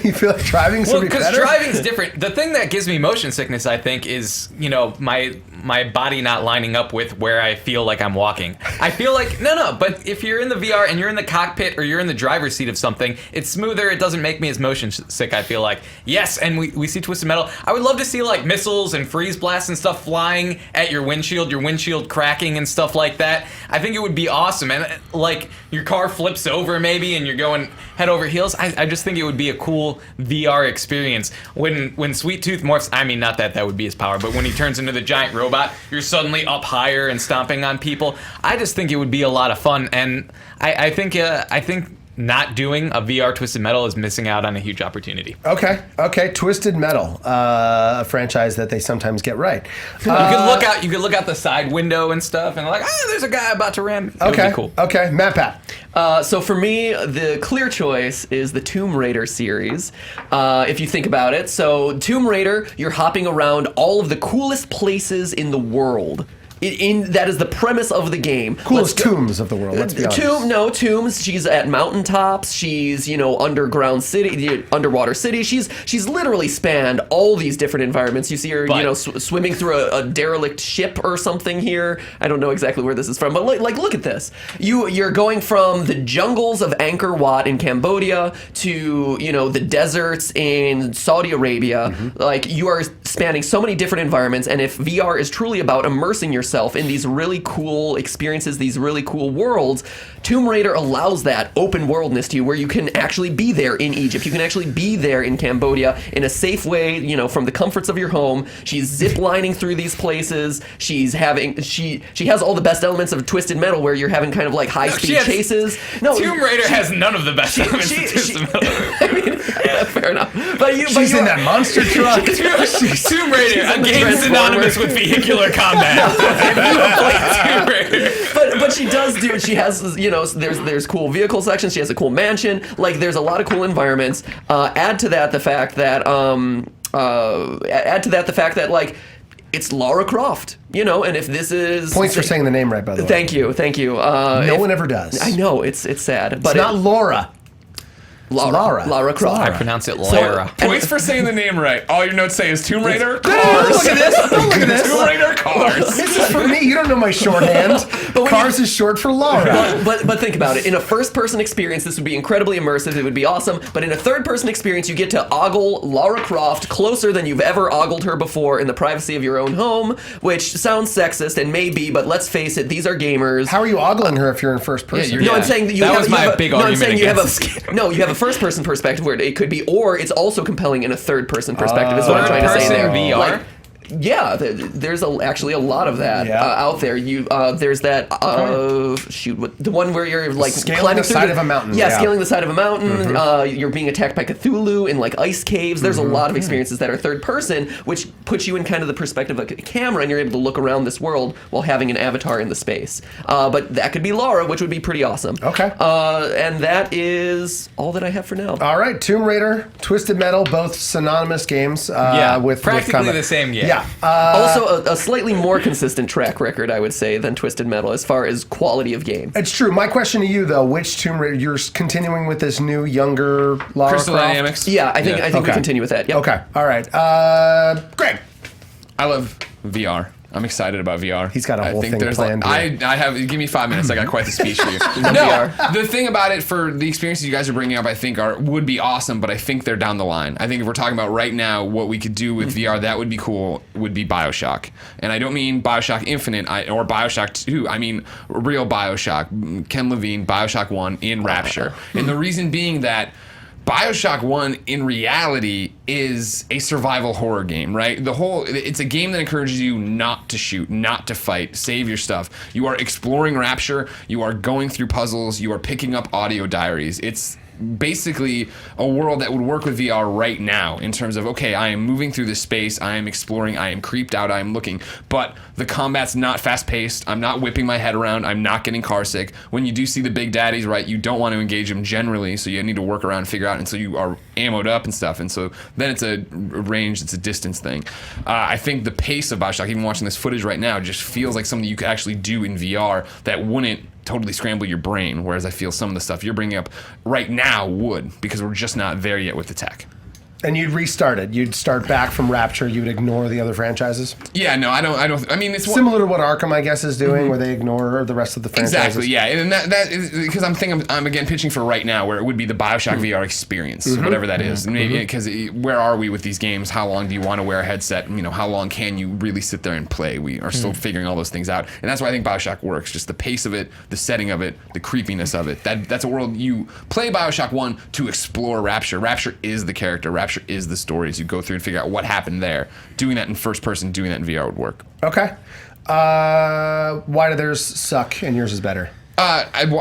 You feel like driving Well, would be because better? driving's different. The thing that gives me motion sickness, I think, is, my body not lining up with where I feel like I'm walking. I feel like, but if you're in the VR and you're in the cockpit or you're in the driver's seat of something, it's smoother. It doesn't make me as motion sick, I feel like. Yes, and we see Twisted Metal. I would love to see like missiles and freeze blasts and stuff flying at your windshield cracking and stuff like that. I think it would be awesome. And like your car flips over maybe and you're going head over heels. I just think it would be a cool VR experience. When Sweet Tooth morphs, I mean, not that would be his power, but when he turns into the giant robot, you're suddenly up higher and stomping on people. I just think it would be a lot of fun, and I think not doing a VR Twisted Metal is missing out on a huge opportunity. Okay. Twisted Metal, a franchise that they sometimes get right. You could look out the side window and stuff, and like, there's a guy about to ram. It would be cool. Okay. MatPat. So for me, the clear choice is the Tomb Raider series. If you think about it, so Tomb Raider, you're hopping around all of the coolest places in the world. That is the premise of the game. Coolest tombs of the world, let's be honest. Tombs. She's at mountaintops. She's, underground city, underwater city. She's literally spanned all these different environments. You see her, swimming through a derelict ship or something here. I don't know exactly where this is from, but look at this. You're going from the jungles of Angkor Wat in Cambodia to, the deserts in Saudi Arabia. Mm-hmm. Like, you are spanning so many different environments, and if VR is truly about immersing yourself in these really cool experiences, these really cool worlds, Tomb Raider allows that open worldness to you, where you can actually be there in Egypt, you can actually be there in Cambodia in a safe way, from the comforts of your home. She's zip lining through these places. She has all the best elements of Twisted Metal, where you're having kind of like high speed chases. Tomb Raider has none of the best elements of Twisted Metal. I mean, fair enough. She's in that monster truck. Tomb Raider, a game synonymous with vehicular combat. But she does do it. She has, there's cool vehicle sections. She has a cool mansion. Like, there's a lot of cool environments. Add to that the fact that add to that the fact that like it's Lara Croft, you know, and if this is Points for saying the name right, by the way. Thank you. No one ever does. I know it's sad, but It's not Laura. Lara. Lara Croft. I pronounce it Lara. Points for saying the name right. All your notes say is Tomb Raider, Don't look at this. Don't look at this. Tomb Raider, cars. This is for me. You don't know my shorthand. Cars is short for Laura. But think about it. In a first-person experience, this would be incredibly immersive. It would be awesome. But in a third-person experience, you get to ogle Lara Croft closer than you've ever ogled her before in the privacy of your own home, which sounds sexist and may be, but let's face it, these are gamers. How are you ogling her if you're in first person? you're- No, I'm Yeah. saying that you That have was you my have a- big no, I'm argument saying you have against you have a first-person perspective where it could be, or it's also compelling in a third-person perspective. Is what I'm trying to say Third-person there. VR? Like, yeah, there's actually a lot of that Yeah. out there. There's that the one where you're like Scaling climbing the through side of a mountain, Yeah, yeah. scaling the side of a mountain. You're being attacked by Cthulhu in like ice caves. There's a lot of experiences that are third person, which puts you in kind of the perspective of a camera, and you're able to look around this world while having an avatar in the space. But that could be Lara, which would be pretty awesome. Okay. And that is all that I have for now. All right, Tomb Raider, Twisted Metal, both synonymous games. With practically combat. the same game. Yeah. Also, a slightly more consistent track record, I would say, than Twisted Metal as far as quality of game. It's true. My question to you, though, which Tomb Raider, you're continuing with this new, younger Lara Crystal Croft? Dynamics. Yeah, I think we Okay. continue with that. Yep. Okay, all right. Greg. I love VR. I'm excited about VR. He's got a whole thing there's planned Like, I have. Give me 5 minutes. I got quite the speech for you. No, the thing about it, for the experiences you guys are bringing up, I think would be awesome. But I think they're down the line. I think if we're talking about right now, what we could do with VR that would be cool would be BioShock. And I don't mean BioShock Infinite or BioShock 2. I mean real BioShock. Ken Levine, BioShock 1 in Rapture. And the reason being that BioShock 1 in reality is a survival horror game, right? It's a game that encourages you not to shoot, not to fight, save your stuff. You are exploring Rapture, you are going through puzzles, you are picking up audio diaries. It's basically a world that would work with VR right now in terms of, okay, I am moving through this space, I am exploring, I am creeped out, I am looking, but the combat's not fast-paced, I'm not whipping my head around, I'm not getting car sick. When you do see the big daddies, right, you don't want to engage them generally, so you need to work around and figure out, and so you are ammoed up and stuff, and so then it's a range, it's a distance thing. I think the pace of BioShock, even watching this footage right now, just feels like something you could actually do in VR that wouldn't totally scramble your brain, whereas I feel some of the stuff you're bringing up right now would, because we're just not there yet with the tech. And you'd restart it. You'd start back from Rapture. You'd ignore the other franchises. Yeah, no, I don't. I mean, it's Similar to what Arkham, I guess, is doing, where they ignore the rest of the franchises. Exactly, yeah, and that is because I'm again pitching for right now, where it would be the BioShock VR experience, whatever that is. Maybe because where are we with these games? How long do you want to wear a headset? You know, how long can you really sit there and play? We are still figuring all those things out, and that's why I think BioShock works. Just the pace of it, the setting of it, the creepiness of it. That's a world you play BioShock 1 to explore Rapture. Rapture is the character. Rapture is the story. You go through and figure out what happened there. Doing that in first person, doing that in VR would work. Okay. Why do theirs suck and yours is better?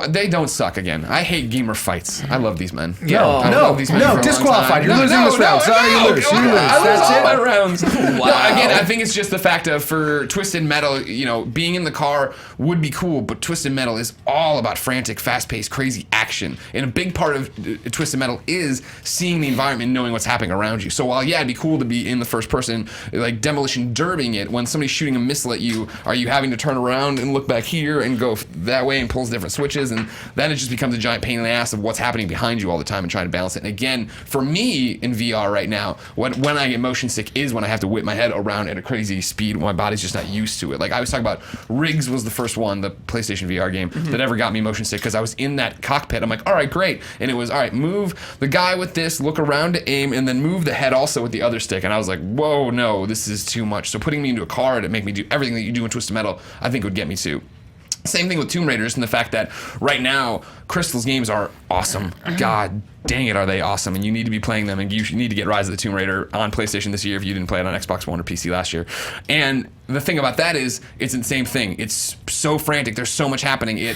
They don't suck again. I hate gamer fights. I love these men. No, disqualified. You're losing this round. Sorry, you lose. You lose. I lose That's all it. my rounds. No, again, I think it's just the fact of, for Twisted Metal, you know, being in the car would be cool, but Twisted Metal is all about frantic, fast-paced, crazy action. And a big part of Twisted Metal is seeing the environment, knowing what's happening around you. So while, yeah, it'd be cool to be in the first person, like demolition derbing it, when somebody's shooting a missile at you, are you having to turn around and look back here and go that way and pulls different switches? And then it just becomes a giant pain in the ass of what's happening behind you all the time and trying to balance it. And again, for me in VR right now, when I get motion sick is when I have to whip my head around at a crazy speed when my body's just not used to it. Like I was talking about, Riggs was the first one, the PlayStation VR game, that ever got me motion sick, because I was in that cockpit. I'm like, all right, great. And it was, all right, move the guy with this, look around to aim, and then move the head also with the other stick. And I was like, whoa, no, this is too much. So putting me into a car to make me do everything that you do in Twisted Metal, I think would get me too. Same thing with Tomb Raiders, and the fact that right now Crystal's games are awesome. God dang it, are they awesome? And you need to be playing them, and you need to get Rise of the Tomb Raider on PlayStation this year if you didn't play it on Xbox One or PC last year. And the thing about that is, it's the same thing. It's so frantic. There's so much happening.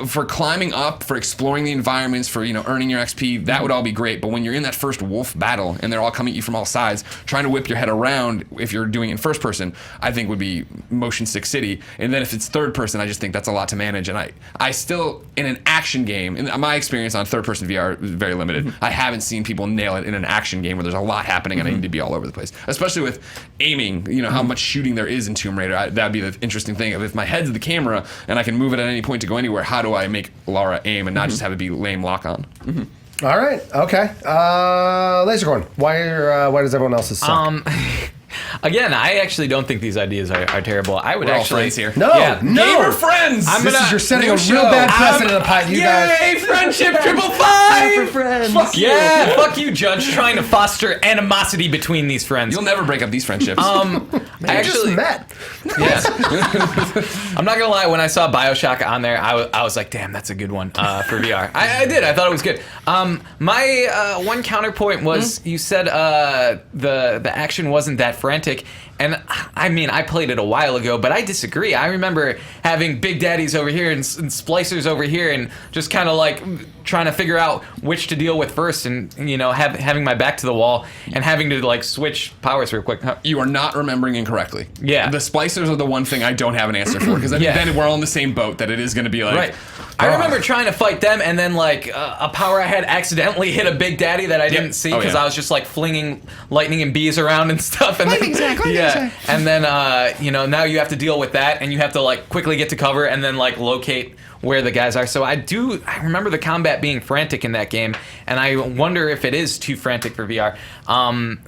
For climbing up, for exploring the environments, for earning your XP, that would all be great. But when you're in that first wolf battle and they're all coming at you from all sides, trying to whip your head around, if you're doing it in first person, I think would be motion sick city. And then if it's third person, I just think that's a lot to manage. And I still, in an action game, in my experience on third person first-person VR is very limited. I haven't seen people nail it in an action game where there's a lot happening and I need to be all over the place. Especially with aiming, how much shooting there is in Tomb Raider. That'd be the interesting thing. If my head's the camera and I can move it at any point to go anywhere, how do I make Lara aim and not just have it be lame lock-on? All right. Okay. Lasercorn. Why does everyone else's suck? Again, I actually don't think these ideas are terrible. I would We're all actually friends here. No, Yeah. no. We're friends! You're setting new a real show. bad precedent upon you guys. Yay, friendship triple For five! friends. Fuck yeah, fuck you, Judge, trying to foster animosity between these friends. You'll never break up these friendships. I Just actually, met. yeah. I'm not gonna lie. When I saw Bioshock on there, I was like, "Damn, that's a good one for VR." I did. I thought it was good. My one counterpoint was you said the action wasn't that frantic, and I mean I played it a while ago, but I disagree. I remember having big daddies over here and splicers over here, and just kind of like trying to figure out which to deal with first, and having my back to the wall and having to like switch powers real quick. You are not remembering incorrectly. Yeah. The splicers are the one thing I don't have an answer for, because then we're all in the same boat that it is going to be like... Right. I remember trying to fight them, and then like a power I had accidentally hit a big daddy that I didn't see because I was just like flinging lightning and bees around and stuff. And and then now you have to deal with that, and you have to like quickly get to cover and then like locate where the guys are. So I remember the combat being frantic in that game, and I wonder if it is too frantic for VR.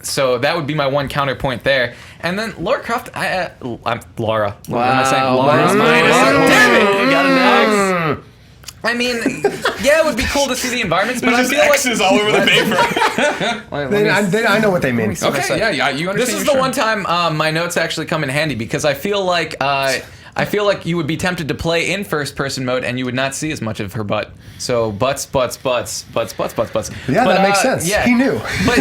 So that would be my one counterpoint there. And then Lara Croft, I'm Laura. What am I saying? Laura's mine. Damn it! You got an X. I mean, yeah, it would be cool to see the environments, but I feel like X's all over the paper. I know what they mean. Okay, yeah, you understand. this is the one time my notes actually come in handy, because I feel like you would be tempted to play in first-person mode and you would not see as much of her butt. So butts. Yeah, that makes sense. Yeah. He knew. But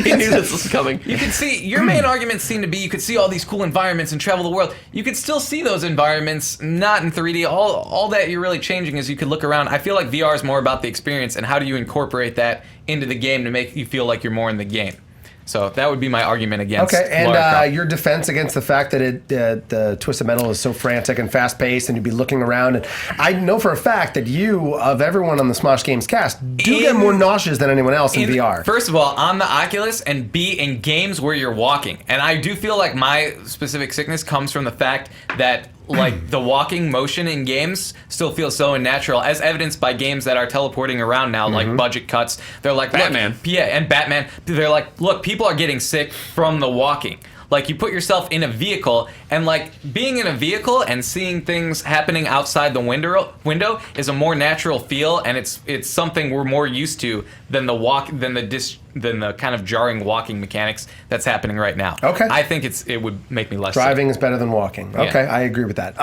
You knew this was coming. you could see, your main arguments seem to be you could see all these cool environments and travel the world. You could still see those environments, not in 3D. All that you're really changing is you could look around. I feel like VR is more about the experience and how do you incorporate that into the game to make you feel like you're more in the game. So that would be my argument against. Okay, Lara Croft. and your defense against the fact that the Twisted Metal is so frantic and fast-paced, and you'd be looking around. And I know for a fact that you, of everyone on the Smosh Games cast, do get more nauseous than anyone else in VR. First of all, on the Oculus, and B, in games where you're walking. And I do feel like my specific sickness comes from the fact that like the walking motion in games still feels so unnatural, as evidenced by games that are teleporting around now, like budget cuts. They're like, Batman. And Batman. They're like, look, people are getting sick from the walking. Like, you put yourself in a vehicle, and like being in a vehicle and seeing things happening outside the window is a more natural feel, and it's something we're more used to than the kind of jarring walking mechanics that's happening right now. Okay. I think it would make me less Driving sick. is better than walking. Yeah. Okay, I agree with that.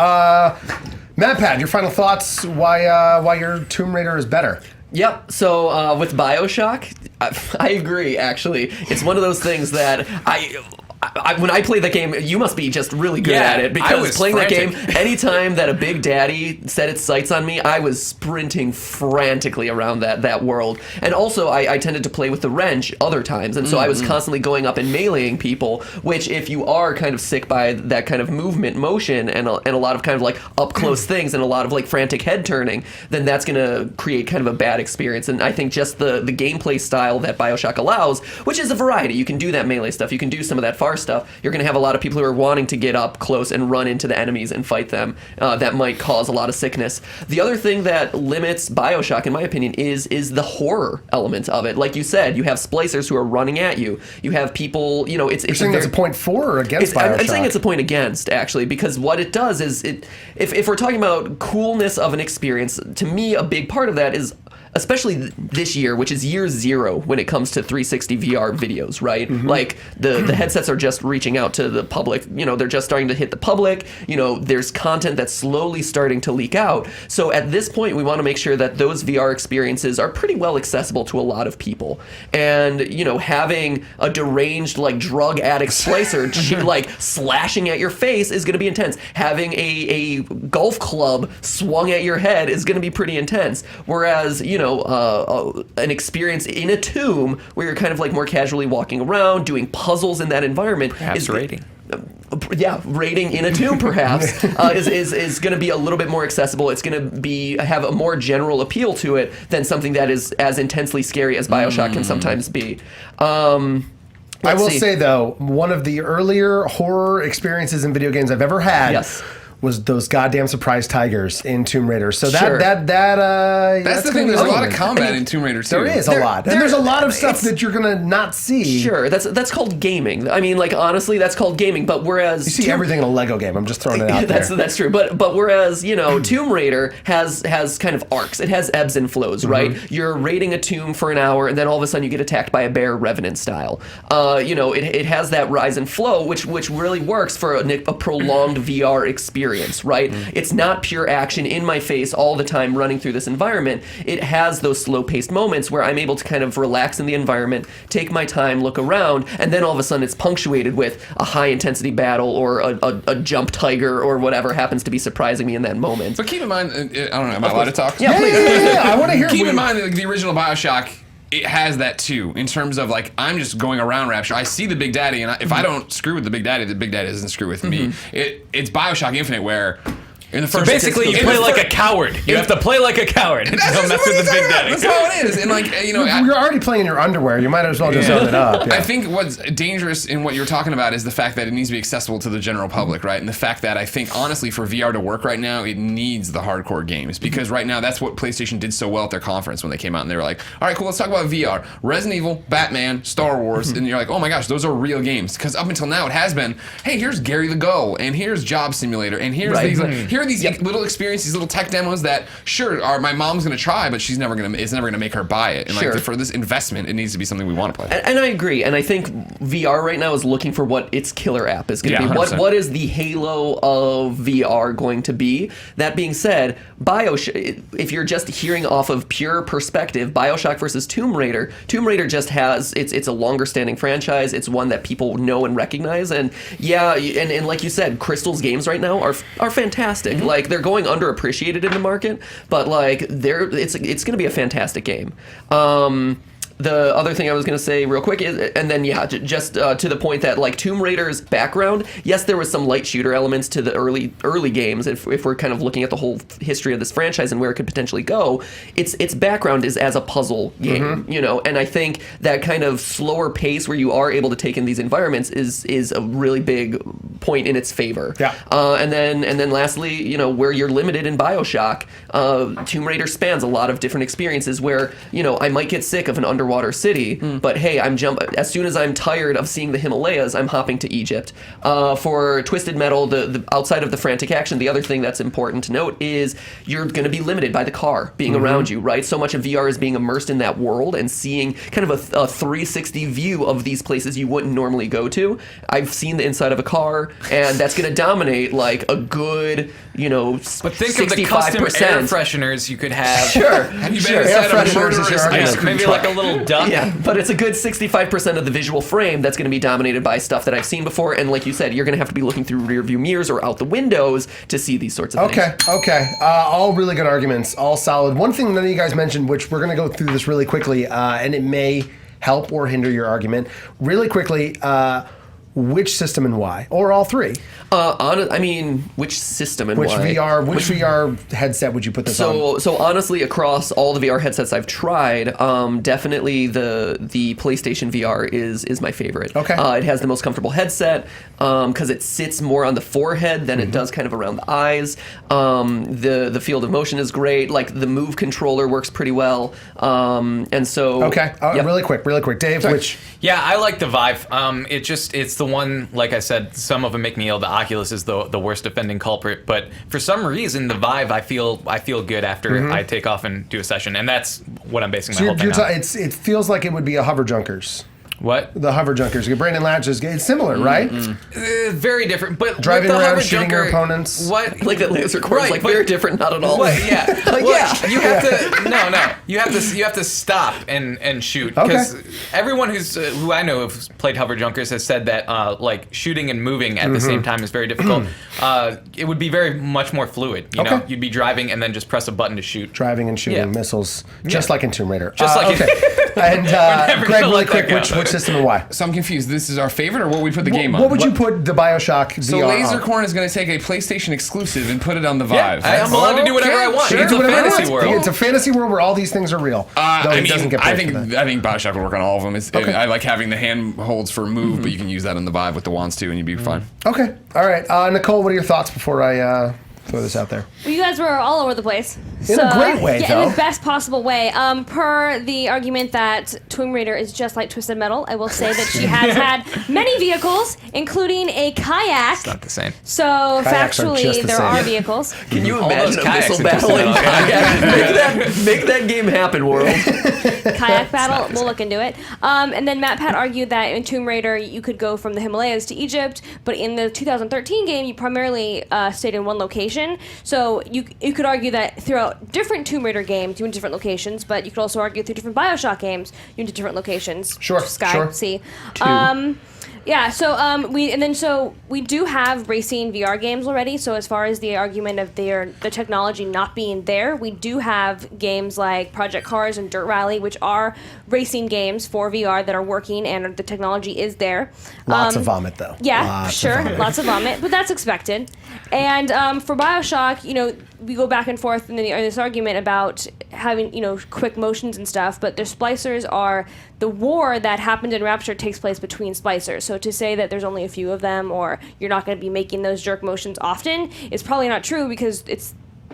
MatPat, your final thoughts? Why your Tomb Raider is better? Yep. So with Bioshock, I agree. Actually, it's one of those things that when I play that game, you must be just really good at it, because playing frantic. that game, anytime that a big daddy set its sights on me, I was sprinting frantically around that world. And also, I tended to play with the wrench other times, and so I was constantly going up and meleeing people, which if you are kind of sick by that kind of motion, and a lot of kind of like up-close things and a lot of like frantic head turning, then that's going to create kind of a bad experience. And I think just the gameplay style that Bioshock allows, which is a variety. You can do that melee stuff, you can do some of that far stuff. You're going to have a lot of people who are wanting to get up close and run into the enemies and fight them. That might cause a lot of sickness. The other thing that limits Bioshock, in my opinion, is the horror element of it. Like you said, you have splicers who are running at you. You have people, it's... You're saying that's a point for or against Bioshock? I'm saying it's a point against, actually, because what it does is, if we're talking about coolness of an experience, to me, a big part of that is, especially this year, which is year zero when it comes to 360 VR videos, right? Like the headsets are just reaching out to the public. They're just starting to hit the public. There's content that's slowly starting to leak out. So at this point, we want to make sure that those VR experiences are pretty well accessible to a lot of people. And having a deranged like drug addict slicer like slashing at your face is going to be intense. Having a golf club swung at your head is going to be pretty intense. Whereas an experience in a tomb where you're kind of like more casually walking around, doing puzzles in that environment. Perhaps rating. raiding in a tomb perhaps is going to be a little bit more accessible. It's going to have a more general appeal to it than something that is as intensely scary as BioShock can sometimes be. I will say, though, one of the earlier horror experiences in video games I've ever had was those goddamn surprise tigers in Tomb Raider. So that's the thing. There's a lot of combat in Tomb Raider too. There is a lot, and there's a lot of stuff that you're gonna not see. Sure, that's called gaming. I mean, like honestly, that's called gaming. But whereas you see everything in a Lego game, I'm just throwing it out there. That's true. But whereas Tomb Raider has kind of arcs. It has ebbs and flows, right? You're raiding a tomb for an hour, and then all of a sudden you get attacked by a bear, Revenant style. It has that rise and flow, which really works for a prolonged VR experience. Right? It's not pure action in my face all the time running through this environment. It has those slow-paced moments where I'm able to kind of relax in the environment, take my time, look around, and then all of a sudden it's punctuated with a high-intensity battle or a jump tiger or whatever happens to be surprising me in that moment. But keep in mind, I don't know, am I allowed to talk? Yeah, please. Yeah, I want to hear. Keep in mind that the original BioShock, it has that too, in terms of like, I'm just going around Rapture. I see the Big Daddy, and if I don't screw with the Big Daddy doesn't screw with me. It's BioShock Infinite where in the first basically you play like a coward. You have to play like a coward. Don't mess with the Big Daddy. That's how it is. And like, you're already playing in your underwear. You might as well just own it up. Yeah. I think what's dangerous in what you're talking about is the fact that it needs to be accessible to the general public, right? And the fact that I think, honestly, for VR to work right now, it needs the hardcore games. Because right now, that's what PlayStation did so well at their conference when they came out. And they were like, all right, cool, let's talk about VR. Resident Evil, Batman, Star Wars. And you're like, oh my gosh, those are real games. Because up until now, it has been, hey, here's Gary the Go. And here's Job Simulator. And here's here are these little experiences, these little tech demos that my mom's gonna try, but it's never gonna make her buy it. And like for this investment, it needs to be something we want to play. And I agree. And I think VR right now is looking for what its killer app is gonna be. 100%. What is the Halo of VR going to be? That being said, BioShock, if you're just hearing off of pure perspective, BioShock versus Tomb Raider just has it's a longer standing franchise. It's one that people know and recognize. And and like you said, Crystal's games right now are fantastic. Like they're going underappreciated in the market, but like it's going to be a fantastic game. The other thing I was going to say real quick is, and then just to the point that like Tomb Raider's background, yes, there was some light shooter elements to the early games. If we're kind of looking at the whole history of this franchise and where it could potentially go, its background is as a puzzle game, and I think that kind of slower pace where you are able to take in these environments is a really big point in its favor. Yeah. And then lastly, where you're limited in BioShock, Tomb Raider spans a lot of different experiences where I might get sick of an underwater city, but hey, as soon as I'm tired of seeing the Himalayas, I'm hopping to Egypt. For Twisted Metal, the outside of the frantic action, the other thing that's important to note is you're going to be limited by the car being around you, right? So much of VR is being immersed in that world and seeing kind of a 360 view of these places you wouldn't normally go to. I've seen the inside of a car, and that's going to dominate like a good, but think of the custom air fresheners you could have. Sure. Have you been Air fresheners is your argument. Maybe like a little duck. Yeah, but it's a good 65% of the visual frame that's going to be dominated by stuff that I've seen before, and like you said, you're going to have to be looking through rear view mirrors or out the windows to see these sorts of things. Okay. All really good arguments, all solid. One thing none of you guys mentioned, which we're going to go through this really quickly, and it may help or hinder your argument. Really quickly, which system and why? Or all three? Which system and why? Which VR headset would you put this on? So honestly, across all the VR headsets I've tried, definitely the PlayStation VR is my favorite. Okay. It has the most comfortable headset because it sits more on the forehead than it does kind of around the eyes. The field of motion is great. Like the Move controller works pretty well. And so okay. Really quick, Dave. Sorry. Which? Yeah, I like the Vive. It's the one. Like I said, some of them make me ill. The Oculus is the worst offending culprit, but for some reason, the Vive I feel good after I take off and do a session, and that's what I'm basing my whole thing on. It feels like it would be a Hover Junkers. What? The Hover Junkers. Brandon Latch's. It's similar, right? very different, but driving with the around, Hover shooting Junker, your opponents. Like that Lasercorn, like very different, not at all. What? Yeah, you have to. No. You have to stop and shoot because everyone who I know who's played Hover Junkers has said that like shooting and moving at the same time is very difficult. It would be very much more fluid. You know, you'd be driving and then just press a button to shoot. Driving and shooting missiles, just like in Tomb Raider. Just like And Greg, really quick, which Which system and why? So I'm confused. This is our favorite, or what we put the game on? What would you put the Bioshock So VR on? Lasercorn is going to take a PlayStation exclusive and put it on the Vive. I'm allowed to do whatever I want. Sure, It's a whatever it fantasy is. world. It's a fantasy world where all these things are real. Though it doesn't get I paid for think that. Bioshock will work on all of them. I like having the handholds for move, but you can use that on the Vive with the wands too, and you'd be fine. Okay, all right. Nikole, what are your thoughts before I throw this out there? Well, you guys were all over the place. In a great way, yeah, though. in the best possible way. Per the argument that Tomb Raider is just like Twisted Metal, I will say that she has had many vehicles, including a kayak. Not the same. So Kayaks are factually, just the there same. are Yeah. vehicles. Can you All those imagine a kayaks missile in battle in Twisted Metal. kayak? Make that game happen, world. Kayak battle. We'll look into it. And then MatPat argued that in Tomb Raider you could go from the Himalayas to Egypt, but in the 2013 game you primarily stayed in one location. So you could argue that throughout different Tomb Raider games you went to different locations, but you could also argue through different Bioshock games you went to different locations. Sure, Sky, sure. sea. Yeah, so we do have racing VR games already. So as far as the argument of the technology not being there, we do have games like Project Cars and Dirt Rally, which are racing games for VR that are working, and the technology is there. Lots of vomit, though. Yeah, Lots of sure, vomit. lots of vomit, but that's expected. And for Bioshock, we go back and forth in this argument about having quick motions and stuff, but their splicers are the war that happened in Rapture takes place between splicers. So to say that there's only a few of them or you're not going to be making those jerk motions often is probably not true because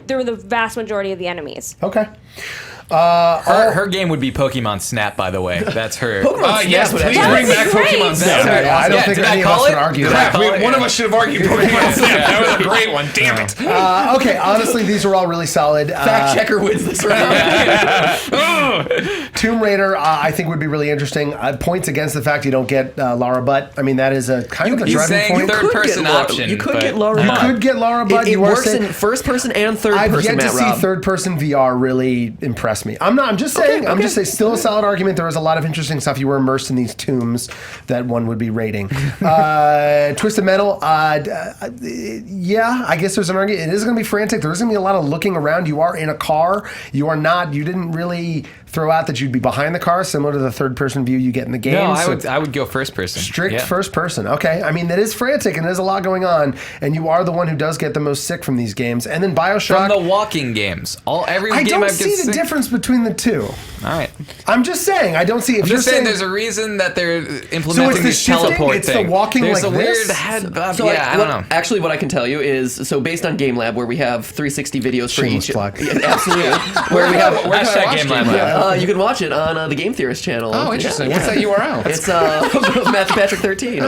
they're the vast majority of the enemies. Okay. Her game would be Pokemon Snap, by the way. That's her. Yes, would please actually bring back great. Pokemon Snap. I don't think did I any of call us it? would argue Did I that. call it? One of us should have argued Pokemon Snap. That was a great one. Damn it. Okay, honestly, these are all really solid. Fact checker wins this round. Tomb Raider, I think would be really interesting. Points against the fact you don't get Lara Butt. I mean, that is a kind of a He's driving saying point. third-person option. You could but- get Laura You Butt. could get Lara Butt. It You are works saying- in first person and third I've person. yet to Matt see Rob. third-person VR really impress me. I'm just saying. I'm just saying. Still a solid argument. There was a lot of interesting stuff. You were immersed in these tombs that one would be rating. Twisted Metal. Yeah, I guess there's an argument. It is going to be frantic. There is going to be a lot of looking around. You are in a car. You are not. You didn't really throw out that you'd be behind the car, similar to the third-person view you get in the game. No, So I would go first person. strict Yeah. first person. Okay. I mean, that is frantic and there's a lot going on. And you are the one who does get the most sick from these games. And then Bioshock. From the walking games. Every I game don't I've see the difference between the two. All right. I'm just saying. I don't see. If I'm you're just saying saying there's a reason that they're So implementing it's the this shifting? teleport It's the thing. walking There's like a weird this? head. So I don't know. Actually, what I can tell you is, so based on Game Lab, where we have 360 videos for Shameless each. plug. Yeah, absolutely. Where we have. Where can I Hashtag watch Game Game Lab. Lab? You can watch it on the Game Theorist channel. Oh, interesting. Yeah, What's that URL? It's Matthew Patrick 13,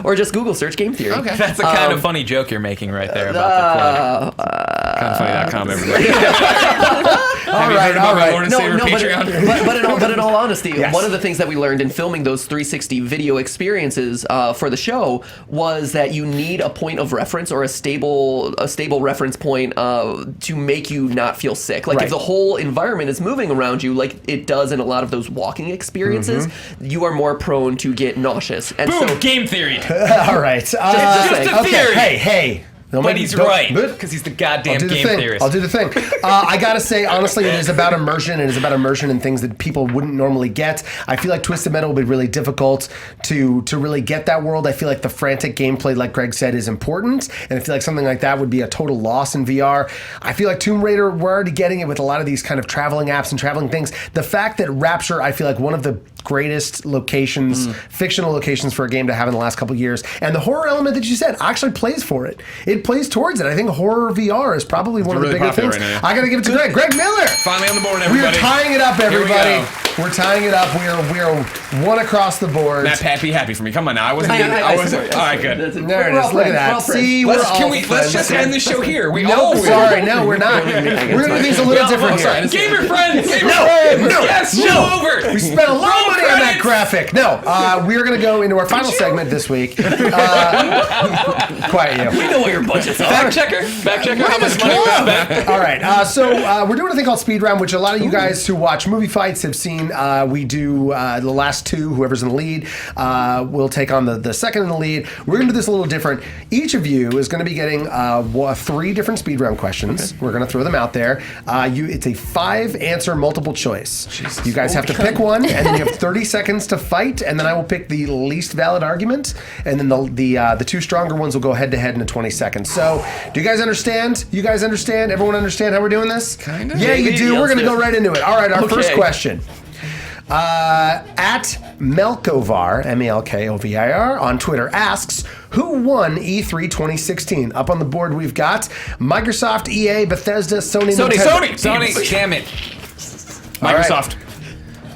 or just Google search Game Theory. Okay. That's the kind of funny joke you're making right there about the plug. Kindoffunny.com, everybody. all right. All My Lord right. and Savior Patreon. But in all honesty, Yes. one of the things that we learned in filming those 360 video experiences for the show was that you need a point of reference or a stable reference point to make you not feel sick. Like Right. if the whole environment is moving around you, like it does in a lot of those walking experiences, you are more prone to get nauseous. And Boom! so Game theory. All right. just a okay. theory. Hey. But he's right because he's the goddamn I'll do the game thing. theorist. I'll do the thing. I gotta say, honestly, it is about immersion. It is about immersion in things that people wouldn't normally get. I feel like Twisted Metal will be really difficult to really get that world. I feel like the frantic gameplay, like Greg said, is important, and I feel like something like that would be a total loss in VR. I feel like Tomb Raider, we're already getting it with a lot of these kind of traveling apps and traveling things. The fact that Rapture, I feel like one of the greatest locations, fictional locations for a game to have in the last couple of years, and the horror element that you said actually plays for it. It plays towards it. I think horror VR is probably one of the really bigger popular things. right now. I gotta give it to Greg. Greg Miller. Finally on the board, We everybody. are tying it up, Here we everybody. go. We're tying it up. We are one across the board. MatPat, be happy for me. Come on now. I wasn't. I wasn't. All right, good. There it is. Look at that. See, Let's friends. just end the show here. We No, all sorry, no, we're not. We're gonna do things a little different here. Gamer friends. No, Yes, no. show over. We spent a lot of money on that graphic. No, we are going to go into our final segment this week. Quiet you. we know what your budgets are. Fact checker. How much money we spent? All right, so we're doing a thing called Speed Round, which a lot of you guys who watch movie fights have seen question, we do the last two, whoever's in the lead, will take on the second in the lead. We're going to do this a little different. Each of you is going to be getting 3 different speed round questions. Okay. We're going to throw them out there. It's a 5-answer multiple choice. Jesus. You guys have to pick one, and then you have 30 seconds to fight, and then I will pick the least valid argument, and then the 2 stronger ones will go head-to-head in 20 seconds. So, do you guys understand? You guys understand? Everyone understand how we're doing this? Kind of. Yeah, you do. We're going to go right into it. All right, our first question. At Melkovir, Melkovir, on Twitter asks, who won E3 2016? Up on the board, we've got Microsoft, EA, Bethesda, Sony, Sony. Damn it. Microsoft.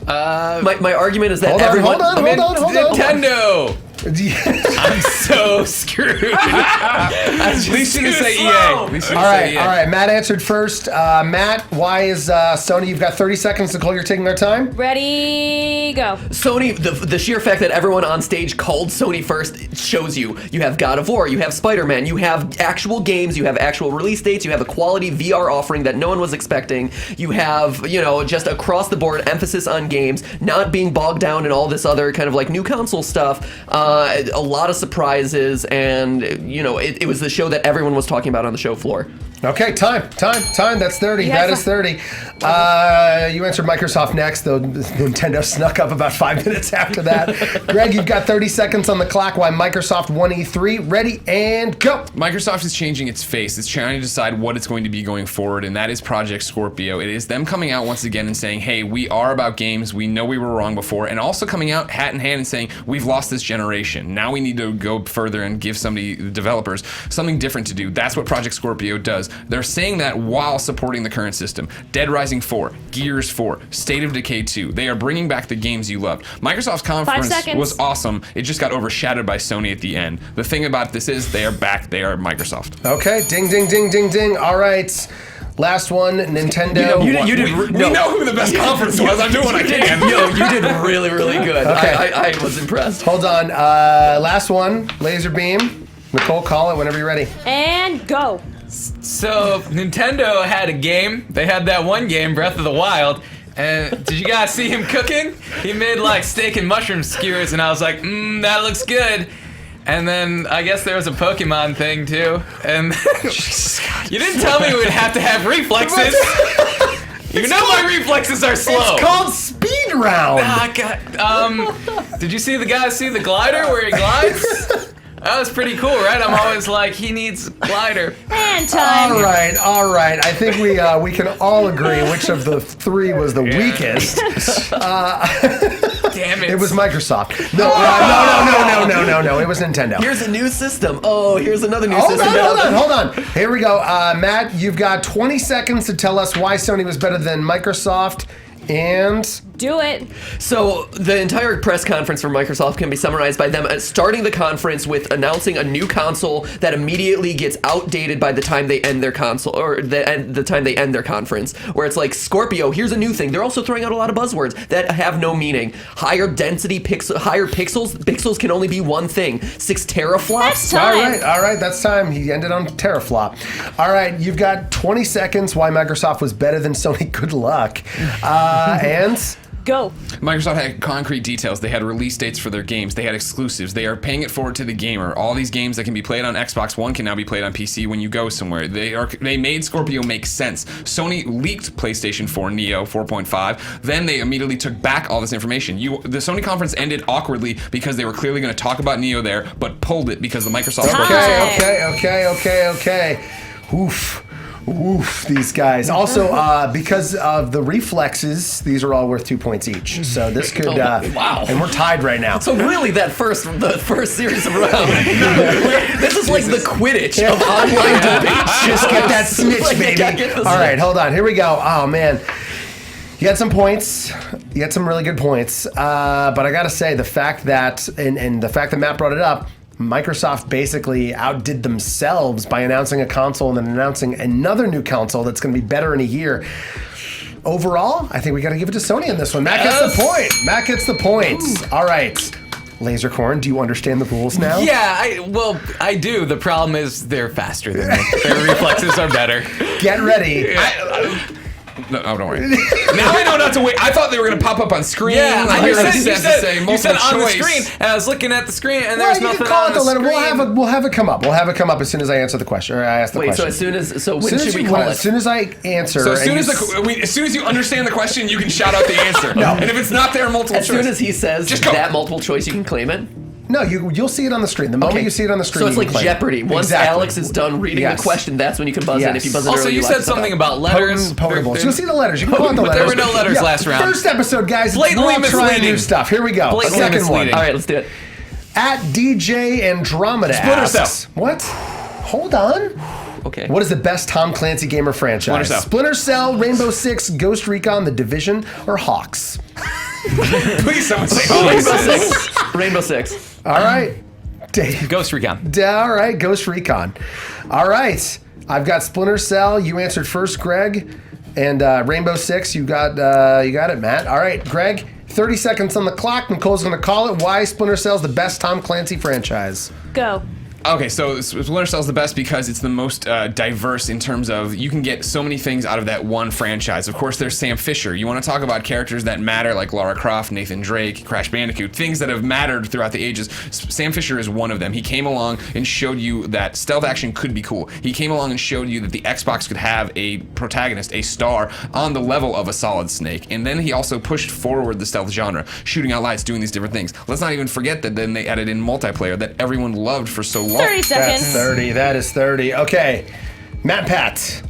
My argument is that everyone... Hold on. Nintendo. I'm so screwed. At least you didn't say EA. All right. Matt answered first. Matt, why is Sony? You've got 30 seconds. Nicole, you're taking our time. Ready, go. Sony, the sheer fact that everyone on stage called Sony first shows you have God of War, you have Spider-Man, you have actual games, you have actual release dates, you have a quality VR offering that no one was expecting, you have, just across the board emphasis on games, not being bogged down in all this other kind of like new console stuff. A lot of surprises, and it was the show that everyone was talking about on the show floor. Okay, time. That's 30. Yeah, that is 30. You answered Microsoft next, though Nintendo snuck up about 5 minutes after that. Greg, you've got 30 seconds on the clock. Why Microsoft won E3? Ready and go. Microsoft is changing its face. It's trying to decide what it's going to be going forward, and that is Project Scorpio. It is them coming out once again and saying, hey, we are about games. We know we were wrong before. And also coming out hat in hand and saying, we've lost this generation. Now we need to go further and give the developers, something different to do. That's what Project Scorpio does. They're saying that while supporting the current system. Dead Rising 4, Gears 4, State of Decay 2. They are bringing back the games you loved. Microsoft's conference was awesome. It just got overshadowed by Sony at the end. The thing about this is they are back. They are Microsoft. Okay, ding, ding, ding, ding, ding. All right. Last one, Nintendo. We know who the best conference was. I'm doing what I can. You did really, really good. Okay. I was impressed. Hold on. Last one, Laser Beam. Nicole, call it whenever you're ready. And go. So Nintendo had a game. They had that one game, Breath of the Wild. And did you guys see him cooking? He made like steak and mushroom skewers, and I was like, that looks good. And then I guess there was a Pokemon thing too. And you didn't tell me we'd have to have reflexes. You know my reflexes are slow. It's called speed round. Did you see the guy see the glider where he glides? That was pretty cool, right? I'm always like, he needs a glider. And time. All right. I think we can all agree which of the 3 was the weakest. Damn it. It was Microsoft. No. It was Nintendo. Here's a new system. Oh, here's another new system. Hold on. Here we go. Matt, you've got 20 seconds to tell us why Sony was better than Microsoft. And do it. So the entire press conference for Microsoft can be summarized by them starting the conference with announcing a new console that immediately gets outdated by the time they end their console, or the time they end their conference, where it's like, Scorpio, here's a new thing. They're also throwing out a lot of buzzwords that have no meaning. Higher density higher pixels. Pixels can only be one thing. 6 teraflops. That's time. All right, that's time. He ended on teraflop. All right, you've got 20 seconds why Microsoft was better than Sony. Good luck. And go. Microsoft had concrete details. They had release dates for their games. They had exclusives. They are paying it forward to the gamer. All these games that can be played on Xbox One can now be played on PC when you go somewhere. They made Scorpio make sense. Sony leaked PlayStation 4 Neo 4.5. Then they immediately took back all this information. The Sony conference ended awkwardly because they were clearly going to talk about Neo there, but pulled it because the Microsoft. Okay. Oof, these guys. Also, because of the reflexes, these are all worth 2 points each. So this could, wow. And we're tied right now. So really, the first series of rounds, this is like the Quidditch of online debate. Just get that snitch, baby. All right, hold on. Here we go. Oh, man. You had some points. You had some really good points. But I got to say, the fact that, and the fact that Matt brought it up, Microsoft basically outdid themselves by announcing a console and then announcing another new console that's going to be better in a year. Overall, I think we got to give it to Sony on this one. Matt gets the point. All right. Lasercorn, do you understand the rules now? Yeah, I do. The problem is they're faster than me. Their reflexes are better. Get ready. No, don't worry. Now I know not to wait. I thought they were going to pop up on screen. Yeah, Like, you it said say on multiple the choice. screen, and I was looking at the screen, and Well, there's you nothing can call on it the the letter. screen. We'll have it come up. We'll have it come up as soon as I answer the question, or I ask the Wait, question. so when should we call it? As soon as I answer. So as and soon as you understand the question, you can shout out the answer. No. And if it's not there, multiple As choice. soon as he says Just go. that multiple choice, you can claim it. No, you'll see it on the screen. The moment Okay. you see it on the screen, So it's you like can claim Jeopardy. it. Once Exactly. Alex is done reading Yes. the question, that's when you can buzz in. Yes. If you buzz in Also, early, you lock said yourself something out. about letters. Potables. You'll see the letters. You can call it the But letters. there were no letters last round. First episode, guys. Blatantly we're all trying new misleading. stuff. Here we go. Blatantly Second misleading. All right, let's do it. one. At DJ Andromeda Splinter asks, Cell. what? Hold on. Okay. What is the best Tom Clancy gamer franchise? Splinter Cell. Splinter Cell, Rainbow Six, Ghost Recon, The Division, or Hawks? Please someone say Rainbow Jesus. Six. Rainbow Six. All right. Dave. Ghost Recon. All right, Ghost Recon. All right, I've got Splinter Cell. You answered first, Greg, and Rainbow Six. You got it, Matt. All right, Greg. 30 seconds on the clock. Nicole's going to call it. Why Splinter Cell's the best Tom Clancy franchise? Go. Okay, so Splinter Cell is the best because it's the most diverse in terms of you can get so many things out of that one franchise. Of course, there's Sam Fisher. You want to talk about characters that matter like Lara Croft, Nathan Drake, Crash Bandicoot, things that have mattered throughout the ages. Sam Fisher is one of them. He came along and showed you that stealth action could be cool. He came along and showed you that the Xbox could have a protagonist, a star, on the level of a Solid Snake. And then he also pushed forward the stealth genre, shooting out lights, doing these different things. Let's not even forget that then they added in multiplayer that everyone loved for so long. 30 seconds. That's 30. That is 30. Okay, MatPat.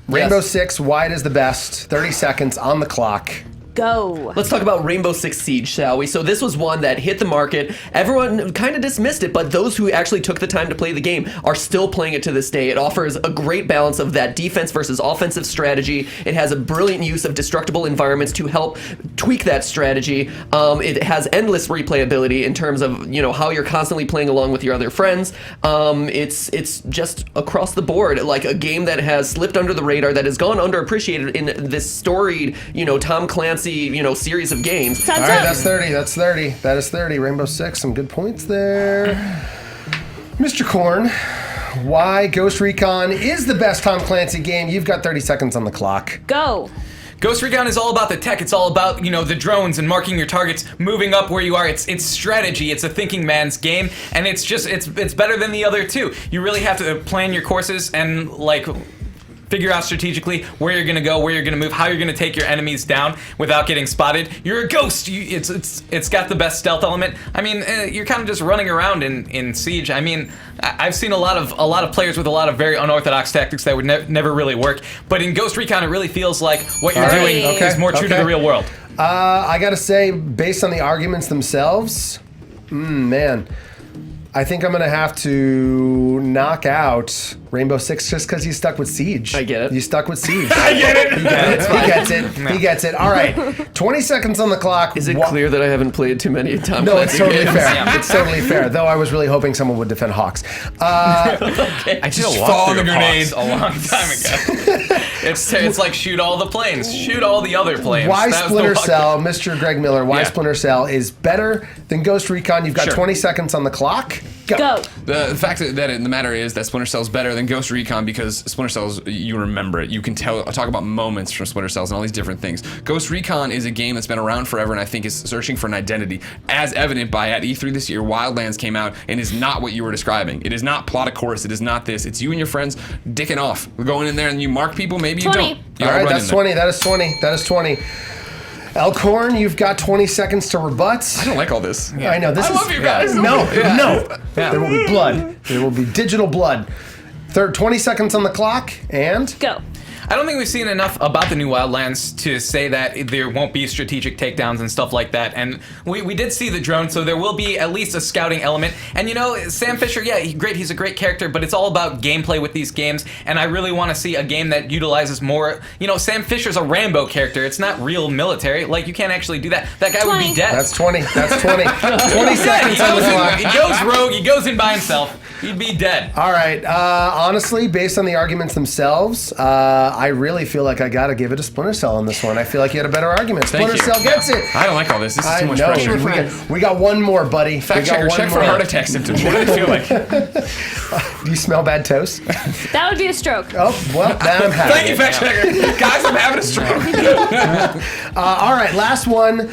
Rainbow Six, why it is the best. 30 seconds on the clock. Go. Let's talk about Rainbow Six Siege, shall we? So this was one that hit the market. Everyone kind of dismissed it, but those who actually took the time to play the game are still playing it to this day. It offers a great balance of that defense versus offensive strategy. It has a brilliant use of destructible environments to help tweak that strategy. It has endless replayability in terms of how you're constantly playing along with your other friends. It's just across the board like a game that has slipped under the radar, that has gone underappreciated in this storied Tom Clancy series of games. Time's All right, up. that's 30. That's 30. That is 30. Rainbow Six, some good points there. Mr. Korn, why Ghost Recon is the best Tom Clancy game? You've got 30 seconds on the clock. Go. Ghost Recon is all about the tech. It's all about, the drones and marking your targets, moving up where you are. It's strategy. It's a thinking man's game, and it's better than the other two. You really have to plan your courses and figure out strategically where you're going to go, where you're going to move, how you're going to take your enemies down without getting spotted. You're a ghost. It's got the best stealth element. I mean, you're kind of just running around in Siege. I mean, I've seen a lot of players with a lot of very unorthodox tactics that would never really work. But in Ghost Recon, it really feels like what you're doing is more true to the real world. I got to say, based on the arguments themselves, man, I think I'm going to have to knock out Rainbow Six just because he's stuck with Siege. I get it. You stuck with Siege. I get it. He gets it. He gets it. All right. 20 seconds on the clock. Is it clear that I haven't played too many Tom No, it's Clancy totally games? fair. Yeah. It's totally fair. Though I was really hoping someone would defend Hawks. I just fall on the grenade. a long time ago. It's like shoot all the planes, shoot all the other planes. Why That was the Splinter walk- Cell, Mr. Greg Miller, why Yeah. Splinter Cell is better than Ghost Recon? You've got Sure. 20 seconds on the clock. Go. The fact that the matter is that Splinter Cell is better than Ghost Recon because Splinter Cell's, you remember it. You can talk about moments from Splinter Cells and all these different things. Ghost Recon is a game that's been around forever and I think is searching for an identity, as evident by at E3 this year, Wildlands came out and is not what you were describing. It is not plot of course. It is not this. It's you and your friends dicking off. We're going in there and you mark people. Maybe you 20. don't. You All gotta right, run that's in there. 20. That is 20. That is 20. Elkhorn, you've got 20 seconds to rebut. I don't like all this. I know. This I is, love you guys. No, Yeah. no. There will be blood. There will be digital blood. 20 seconds on the clock, and Go. I don't think we've seen enough about the new Wildlands to say that there won't be strategic takedowns and stuff like that. And we did see the drone, so there will be at least a scouting element. And Sam Fisher, yeah, he's a great character, but it's all about gameplay with these games. And I really want to see a game that utilizes more. Sam Fisher's a Rambo character. It's not real military. Like, you can't actually do that. That guy would 20. be dead. that's 20. That's 20. 20 seconds on the clock. He goes rogue. He goes in by himself. He'd be dead. All right. Honestly, based on the arguments themselves, I really feel like I got to give it to Splinter Cell on this one. I feel like you had a better argument. Thank Splinter you. Cell gets it. I don't like all this. This is too much know. pressure. We got one more, buddy. Fact checker, check for heart attack symptoms. What do they feel like? Do you smell bad toast? That would be a stroke. Oh, well, now I'm happy. Thank you, fact checker. Guys, I'm having a stroke. All right, last one.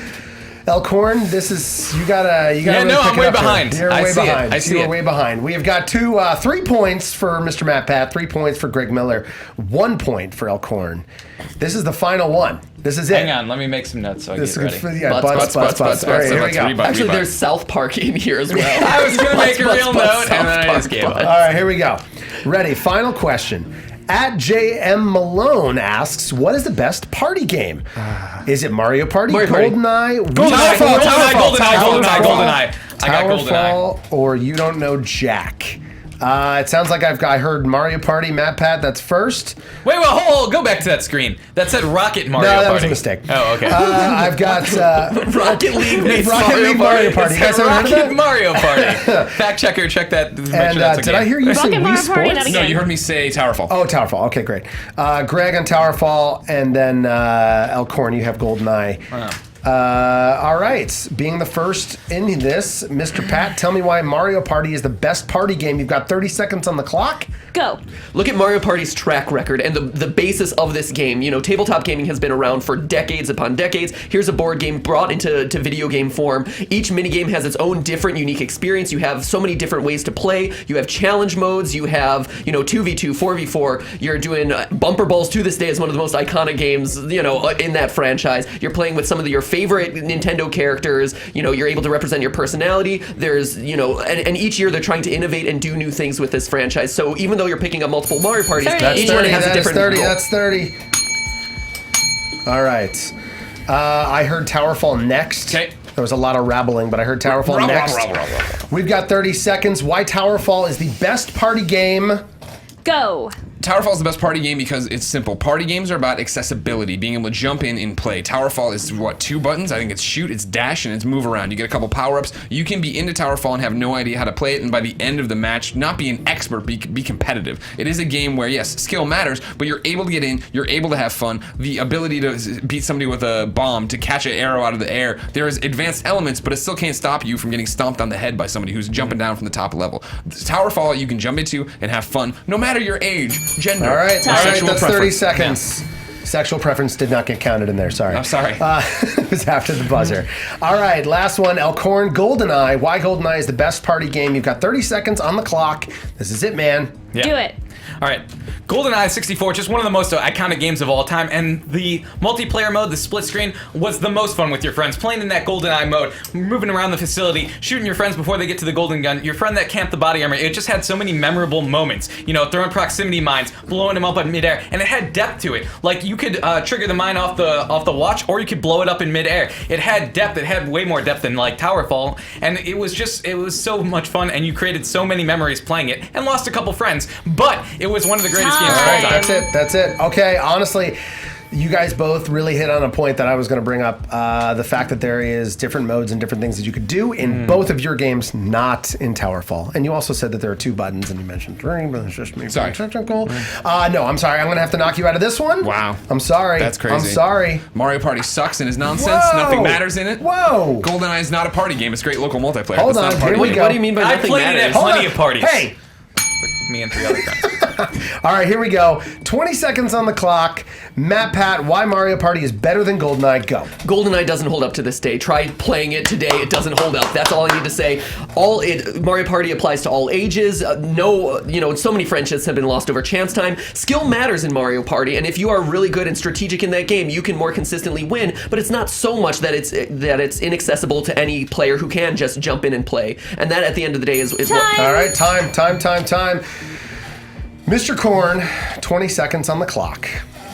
Elkhorn, this is you gotta Yeah, really no, pick I'm it way up here. behind. You're I way see it. behind. I see You're it. way behind. We have got 3 points for Mr. MatPat, 3 points for Greg Miller, 1 point for Elkhorn. This is the final one. This is it. Hang on, let me make some notes so I This get is ready. yeah, Butts, butts. All right, here we go. Actually, there's South Park in here as well. I was gonna make a real note, and then I just gave up. All right, here we go. Ready? Final question. At JM Malone asks, what is the best party game? Is it Mario Party, Mario Party. GoldenEye, GoldenEye. I got GoldenEye. Towerfall, or you don't know Jack? It sounds like I heard Mario Party, MatPat, that's first. Wait, hold, go back to that screen. That said Rocket Mario No, Party. that was a mistake. Oh, okay. I've got Rocket League meets Rocket League Mario Party. You guys ever heard of Rocket that? Mario Party. Fact checker, check that. Make And sure that's a did game. I hear you say Rocket Wii Mario Party, Sports? not No, again. you heard me say Towerfall. Oh, Towerfall. Okay, great. Greg on Towerfall, and then Elkhorn, you have GoldenEye. Wow. All right. Being the first in this, Mr. Pat, tell me why Mario Party is the best party game. You've got 30 seconds on the clock. Go. Look at Mario Party's track record and the basis of this game. You know, tabletop gaming has been around for decades upon decades. Here's a board game brought into video game form. Each minigame has its own different, unique experience. You have so many different ways to play. You have challenge modes. You have, 2v2, 4v4. You're doing Bumper Bowls to this day is one of the most iconic games, in that franchise. You're playing with some of your favorite Nintendo characters. You're able to represent your personality. There's, and each year they're trying to innovate and do new things with this franchise. So even though you're picking up multiple Mario Parties, 30. each one has a different goal. That's 30. All right. I heard Towerfall next. Okay. There was a lot of rabbling, but I heard Towerfall next. We've got 30 seconds. Why Towerfall is the best party game? Go. Towerfall is the best party game because it's simple. Party games are about accessibility, being able to jump in and play. Towerfall is, 2 buttons? I think it's shoot, it's dash, and it's move around. You get a couple power-ups. You can be into Towerfall and have no idea how to play it, and by the end of the match, not be an expert, be competitive. It is a game where, yes, skill matters, but you're able to get in, you're able to have fun. The ability to beat somebody with a bomb, to catch an arrow out of the air, there's advanced elements, but it still can't stop you from getting stomped on the head by somebody who's jumping down from the top level. Towerfall, you can jump into and have fun, no matter your age, gender, All right, sexual that's 30 preference. seconds. Sexual preference did not get counted in there, sorry. I'm sorry. It was after the buzzer. All right, last one, Elkhorn, GoldenEye. Why GoldenEye is the best party game? You've got 30 seconds on the clock. This is it, man. Yeah. Do it. All right. GoldenEye 64, just one of the most iconic games of all time, and the multiplayer mode, the split screen, was the most fun with your friends. Playing in that GoldenEye mode, moving around the facility, shooting your friends before they get to the golden gun, your friend that camped the body armor, it just had so many memorable moments. Throwing proximity mines, blowing them up in midair, and it had depth to it. Like, you could trigger the mine off the watch, or you could blow it up in midair. It had depth, it had way more depth than, like, Towerfall, and it was so much fun, and you created so many memories playing it, and lost a couple friends, but it was one of the greatest games of all time. That's it. Okay, honestly, you guys both really hit on a point that I was going to bring up. The fact that there is different modes and different things that you could do in both of your games, not in Towerfall. And you also said that there are 2 buttons, and you mentioned 3, but it's just me. Sorry. Technical. No, I'm sorry. I'm going to have to knock you out of this one. Wow. I'm sorry. That's crazy. I'm sorry. Mario Party sucks and is nonsense. Whoa. Nothing matters in it. Whoa. GoldenEye is not a party game. It's great local multiplayer. Hold It's not on, a party here we game. go. What do you mean by I nothing played it at matters? plenty of parties. Hey. Me and 3 other friends. All right, here we go. 20 seconds on the clock. MatPat, why Mario Party is better than GoldenEye? Go. GoldenEye doesn't hold up to this day. Try playing it today. It doesn't hold up. That's all I need to say. Mario Party applies to all ages. So many friendships have been lost over chance time. Skill matters in Mario Party, and if you are really good and strategic in that game, you can more consistently win. But it's not so much that it's inaccessible to any player who can just jump in and play. And that, at the end of the day, is what. All right, time. Mr. Corn, 20 seconds on the clock.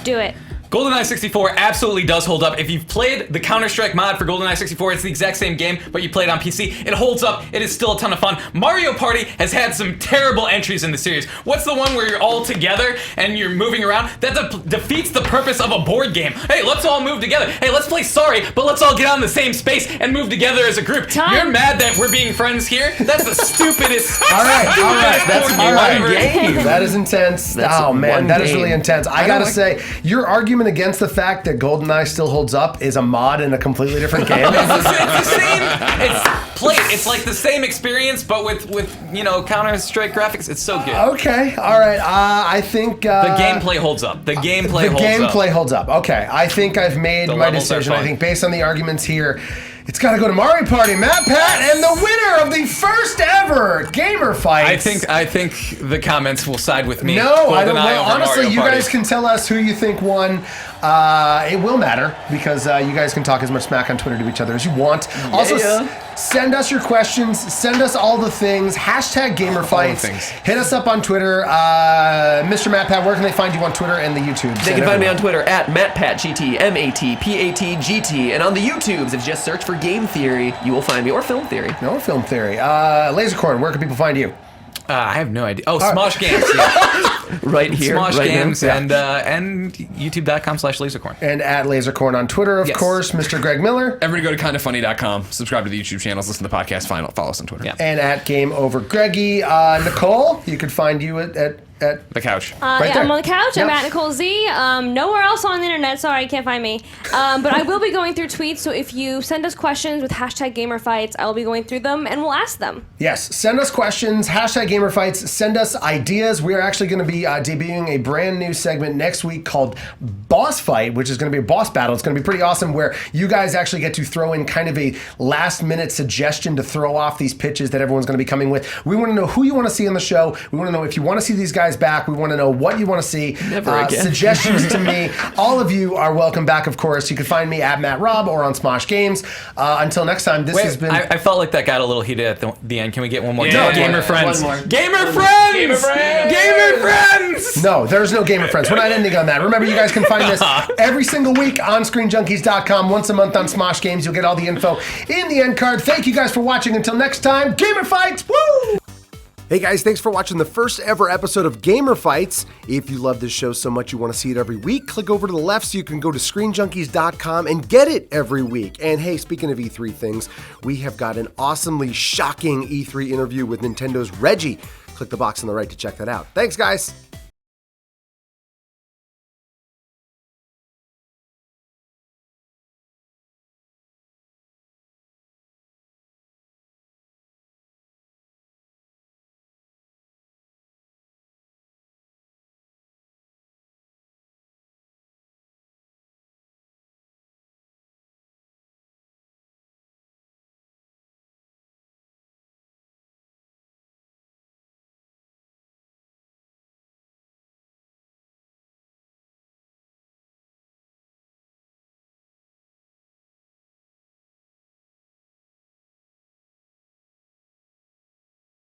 Do it. GoldenEye 64 absolutely does hold up. If you've played the Counter-Strike mod for GoldenEye 64, it's the exact same game, but you play it on PC. It holds up. It is still a ton of fun. Mario Party has had some terrible entries in the series. What's the one where you're all together and you're moving around? That defeats the purpose of a board game. Hey, let's all move together. Hey, let's play Sorry, but let's all get on the same space and move together as a group. Time. You're mad that we're being friends here? That's the stupidest. All right. That's All right. one game. That is intense. That's Oh man, one that is game. really intense. I gotta say, your argument against the fact that GoldenEye still holds up is a mod in a completely different game. It's the same. It's like the same experience, but with Counter-Strike graphics. It's so good. Okay, all right. I think The gameplay holds up. The gameplay holds up. Okay, I think I've made The my levels are decision. I fun. think based on the arguments here, it's got to go to Mario Party, MatPat, and the winner of the first ever Gamer Fights. I think the comments will side with me. No, I don't. GoldenEye Well, over honestly, Mario you Party. guys can tell us who you think won. It will matter because you guys can talk as much smack on Twitter to each other as you want. Also, send us your questions. Send us all the things. Hashtag GamerFights. things. Hit us up on Twitter. Mr. MatPat, where can they find you on Twitter and the YouTube? They can find me on Twitter at MatPatGT, MatPatGT, and on the YouTubes, if you just search for Game Theory, you will find me, or Film Theory. No Film Theory. Lasercorn, where can people find you? I have no idea. Oh, Smosh Games. Yeah. Right here. Smosh right Games now. and YouTube.com/Lasercorn. And at Lasercorn on Twitter, of Yes. course, Mr. Greg Miller. Everybody go to kindoffunny.com, subscribe to the YouTube channels, listen to the podcast, follow us on Twitter. Yeah. And at Game Over Greggy. Nikole, you could find you at The couch. Right there. I'm on the couch. Yep. I'm at Nikole Z. Nowhere else on the internet. Sorry, you can't find me. But I will be going through tweets. So if you send us questions with hashtag GamerFights, I will be going through them and we'll ask them. Yes, send us questions, hashtag GamerFights, send us ideas. We are actually going to be debuting a brand new segment next week called Boss Fight, which is going to be a boss battle. It's going to be pretty awesome where you guys actually get to throw in kind of a last minute suggestion to throw off these pitches that everyone's going to be coming with. We want to know who you want to see on the show. We want to know if you want to see these guys back. We want to know what you want to see. Never again. Suggestions to me. All of you are welcome back, of course. You can find me at Raub or on Smosh Games. Until next time, this has been... I felt like that got a little heated at the end. Can we get one more? Yeah. No, Gamer One Friends. more. Gamer Friends. Gamer Friends. Gamer Friends. No, there's no Gamer Friends. We're not ending on that. Remember, you guys can find this every single week on ScreenJunkies.com. Once a month on Smosh Games. You'll get all the info in the end card. Thank you guys for watching. Until next time, Gamer Fights! Woo! Hey guys, thanks for watching the first ever episode of Gamer Fights. If you love this show so much you want to see it every week, click over to the left so you can go to ScreenJunkies.com and get it every week. And hey, speaking of E3 things, we have got an awesomely shocking E3 interview with Nintendo's Reggie. Click the box on the right to check that out. Thanks, guys.